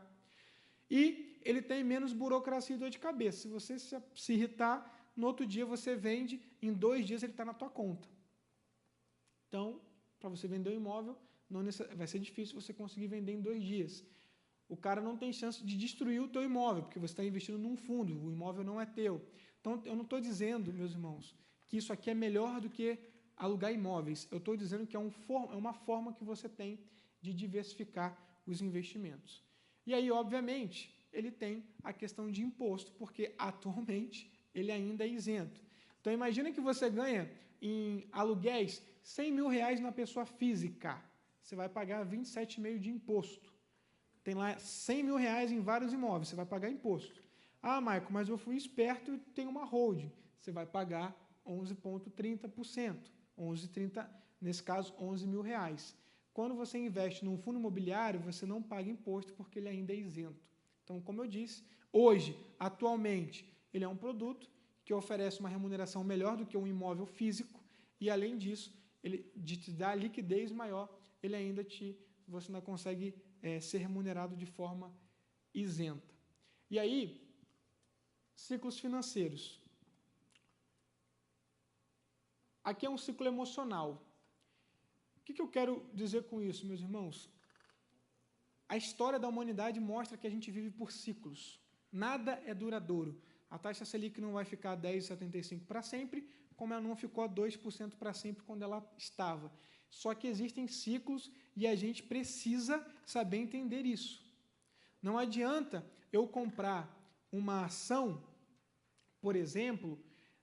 [SPEAKER 1] E ele tem menos burocracia e dor de cabeça. Se você se irritar, no outro dia você vende, em 2 dias ele está na tua conta. Então, para você vender um imóvel, vai ser difícil você conseguir vender em 2 dias. O cara não tem chance de destruir o teu imóvel, porque você está investindo num fundo, o imóvel não é teu. Então, eu não estou dizendo, meus irmãos, que isso aqui é melhor do que alugar imóveis. Eu estou dizendo que é uma forma que você tem de diversificar os investimentos. E aí, obviamente, ele tem a questão de imposto, porque atualmente ele ainda é isento. Então, imagina que você ganha em aluguéis 100 mil reais na pessoa física. Você vai pagar 27,5% de imposto. Tem lá 100 mil reais em vários imóveis, você vai pagar imposto. Ah, Maico, mas eu fui esperto e tenho uma holding. Você vai pagar 11,30%. 11,30%, nesse caso, 11 mil reais. Quando você investe num fundo imobiliário, você não paga imposto porque ele ainda é isento. Então, como eu disse, hoje, atualmente, ele é um produto que oferece uma remuneração melhor do que um imóvel físico e, além disso, de te dar liquidez maior, você ainda consegue ser remunerado de forma isenta. E aí, ciclos financeiros. Aqui é um ciclo emocional. O que eu quero dizer com isso, meus irmãos? A história da humanidade mostra que a gente vive por ciclos. Nada é duradouro. A taxa Selic não vai ficar 10,75% para sempre, como ela não ficou a 2% para sempre quando ela estava. Só que existem ciclos e a gente precisa saber entender isso. Não adianta eu comprar uma ação, por exemplo,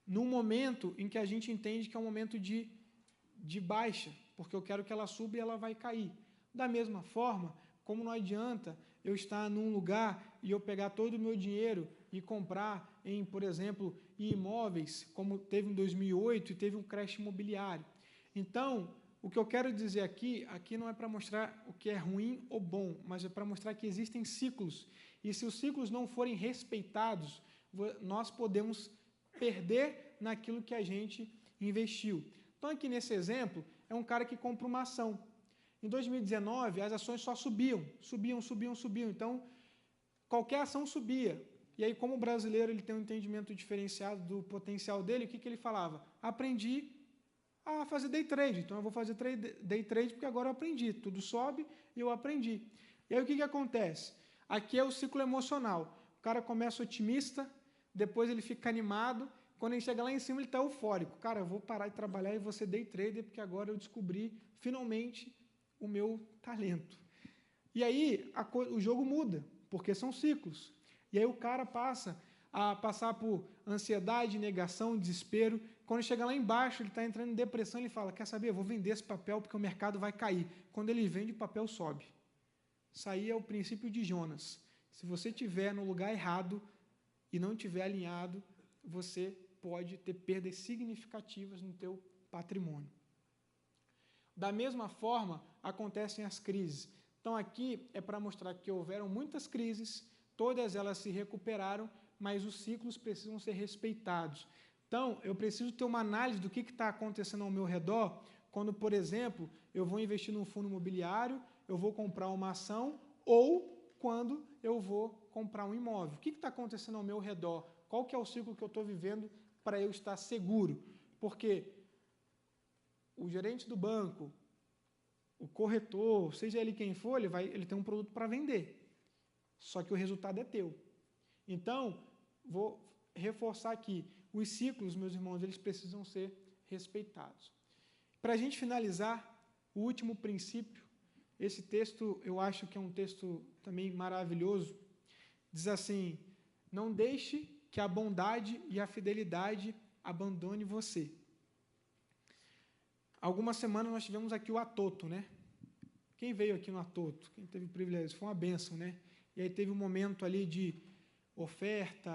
[SPEAKER 1] num momento em que a gente entende que é um momento de baixa, porque eu quero que ela suba e ela vai cair. Da mesma forma, como não adianta eu estar num lugar e eu pegar todo o meu dinheiro e comprar em, por exemplo, imóveis, como teve em 2008 e teve um crash imobiliário. Então, o que eu quero dizer aqui não é para mostrar o que é ruim ou bom, mas é para mostrar que existem ciclos. E se os ciclos não forem respeitados, nós podemos perder naquilo que a gente investiu. Então, aqui nesse exemplo, é um cara que compra uma ação. Em 2019, as ações só subiam. Então, qualquer ação subia. E aí, como o brasileiro ele tem um entendimento diferenciado do potencial dele, o que ele falava? Aprendi a fazer day trade. Então, eu vou fazer day trade porque agora eu aprendi. Tudo sobe e eu aprendi. E aí, o que acontece? Aqui é o ciclo emocional. O cara começa otimista, depois ele fica animado. Quando ele chega lá em cima, ele está eufórico. Cara, eu vou parar de trabalhar e vou ser day trader porque agora eu descobri, finalmente, o meu talento. E aí, o jogo muda, porque são ciclos. E aí o cara passa a passar por ansiedade, negação, desespero. Quando chega lá embaixo, ele está entrando em depressão, ele fala, quer saber, eu vou vender esse papel porque o mercado vai cair. Quando ele vende, o papel sobe. Isso aí é o princípio de Jonas. Se você estiver no lugar errado e não estiver alinhado, você pode ter perdas significativas no teu patrimônio. Da mesma forma, acontecem as crises. Então, aqui é para mostrar que houveram muitas crises, todas elas se recuperaram, mas os ciclos precisam ser respeitados. Então, eu preciso ter uma análise do que está acontecendo ao meu redor, quando, por exemplo, eu vou investir num fundo imobiliário, eu vou comprar uma ação, ou quando eu vou comprar um imóvel. O que está acontecendo ao meu redor? Qual que é o ciclo que eu estou vivendo para eu estar seguro? Porque o gerente do banco, o corretor, seja ele quem for, ele tem um produto para vender. Só que o resultado é teu. Então, vou reforçar aqui, os ciclos, meus irmãos, eles precisam ser respeitados. Para a gente finalizar, o último princípio, esse texto eu acho que é um texto também maravilhoso, diz assim, não deixe que a bondade e a fidelidade abandone você. Algumas semanas nós tivemos aqui o Atoto, né? Quem veio aqui no Atoto? Quem teve o privilégio? Foi uma bênção, né? E aí teve um momento ali de oferta,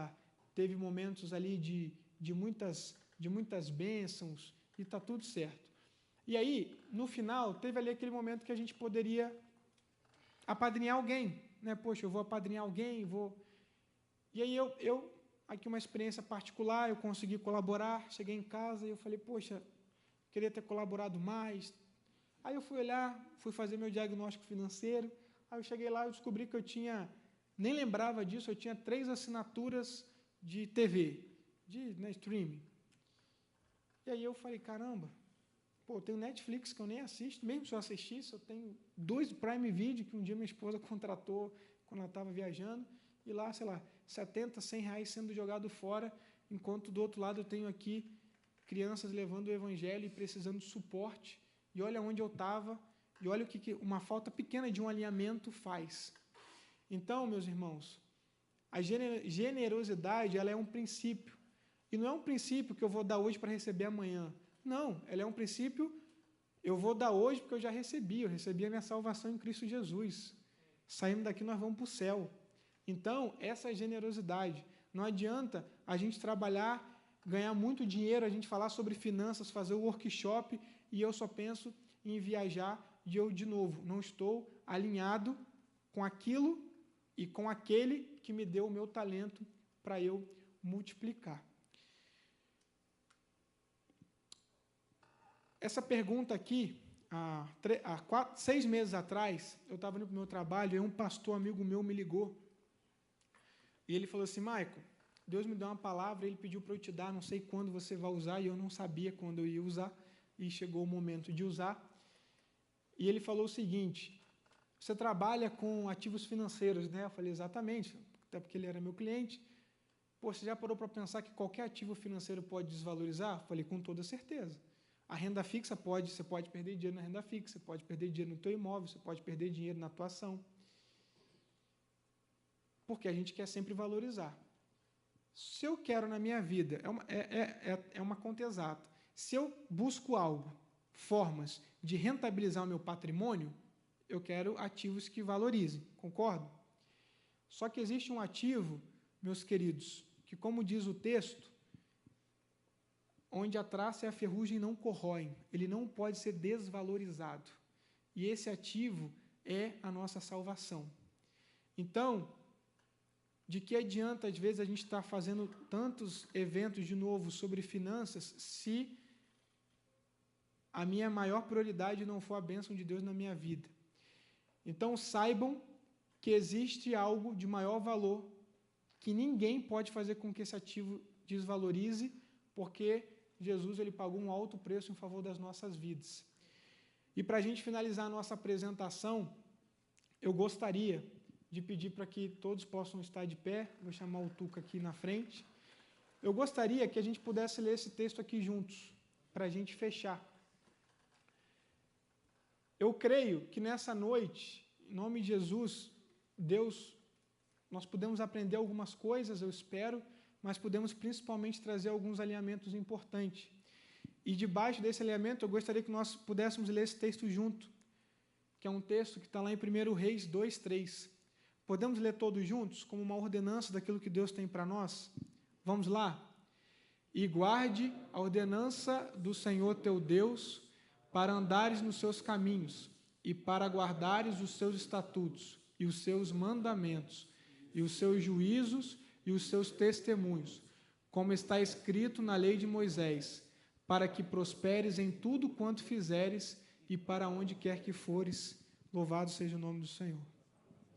[SPEAKER 1] teve momentos ali de muitas bênçãos, e está tudo certo. E aí, no final, teve ali aquele momento que a gente poderia apadrinhar alguém, né? Poxa, eu vou apadrinhar alguém, vou... E aí aqui uma experiência particular, eu consegui colaborar, cheguei em casa e eu falei, poxa, queria ter colaborado mais. Aí eu fui olhar, fui fazer meu diagnóstico financeiro, aí eu cheguei lá e descobri que eu tinha, nem lembrava disso, eu tinha 3 assinaturas de TV, de streaming. E aí eu falei, caramba, pô, eu tenho Netflix que eu nem assisto, mesmo se eu assistisse, eu tenho 2 Prime Video que um dia minha esposa contratou quando ela estava viajando, e lá, sei lá, 70, 100 reais sendo jogado fora, enquanto do outro lado eu tenho aqui crianças levando o evangelho e precisando de suporte, e olha onde eu estava, e olha o que uma falta pequena de um alinhamento faz. Então, meus irmãos, a generosidade, ela é um princípio, e não é um princípio que eu vou dar hoje para receber amanhã. Não, ela é um princípio, eu vou dar hoje porque eu já recebi, eu recebi a minha salvação em Cristo Jesus. Saindo daqui, nós vamos para o céu. Então, essa é a generosidade. Não adianta a gente trabalhar, ganhar muito dinheiro, a gente falar sobre finanças, fazer o workshop, e eu só penso em viajar, e eu, de novo, não estou alinhado com aquilo e com aquele que me deu o meu talento para eu multiplicar. Essa pergunta aqui, há 6 meses atrás, eu estava indo para o meu trabalho, e um pastor amigo meu me ligou, e ele falou assim, Maico, Deus me deu uma palavra, ele pediu para eu te dar, não sei quando você vai usar, e eu não sabia quando eu ia usar, e chegou o momento de usar, e ele falou o seguinte, você trabalha com ativos financeiros, né? Eu falei, exatamente, até porque ele era meu cliente. Pô, você já parou para pensar que qualquer ativo financeiro pode desvalorizar? Eu falei, com toda certeza. A renda fixa você pode perder dinheiro na renda fixa, você pode perder dinheiro no teu imóvel, você pode perder dinheiro na tua ação. Porque a gente quer sempre valorizar. Se eu quero na minha vida, é uma conta exata, se eu busco algo, formas de rentabilizar o meu patrimônio, eu quero ativos que valorizem, concordo? Só que existe um ativo, meus queridos, que, como diz o texto, onde a traça e a ferrugem não corroem, ele não pode ser desvalorizado. E esse ativo é a nossa salvação. Então, de que adianta, às vezes, a gente estar fazendo tantos eventos de novo sobre finanças, se a minha maior prioridade não for a bênção de Deus na minha vida? Então, saibam que existe algo de maior valor, que ninguém pode fazer com que esse ativo desvalorize, porque Jesus ele pagou um alto preço em favor das nossas vidas. E para a gente finalizar a nossa apresentação, eu gostaria de pedir para que todos possam estar de pé, vou chamar o Tuca aqui na frente. Eu gostaria que a gente pudesse ler esse texto aqui juntos, para a gente fechar. Eu creio que nessa noite, em nome de Jesus, Deus, nós podemos aprender algumas coisas, eu espero, mas podemos principalmente trazer alguns alinhamentos importantes. E debaixo desse alinhamento, eu gostaria que nós pudéssemos ler esse texto junto, que é um texto que está lá em 1 Reis 2:3. Podemos ler todos juntos, como uma ordenança daquilo que Deus tem para nós? Vamos lá? E guarde a ordenança do Senhor teu Deus, para andares nos seus caminhos, e para guardares os seus estatutos e os seus mandamentos e os seus juízos e os seus testemunhos, como está escrito na lei de Moisés, para que prosperes em tudo quanto fizeres e para onde quer que fores. Louvado seja o nome do Senhor.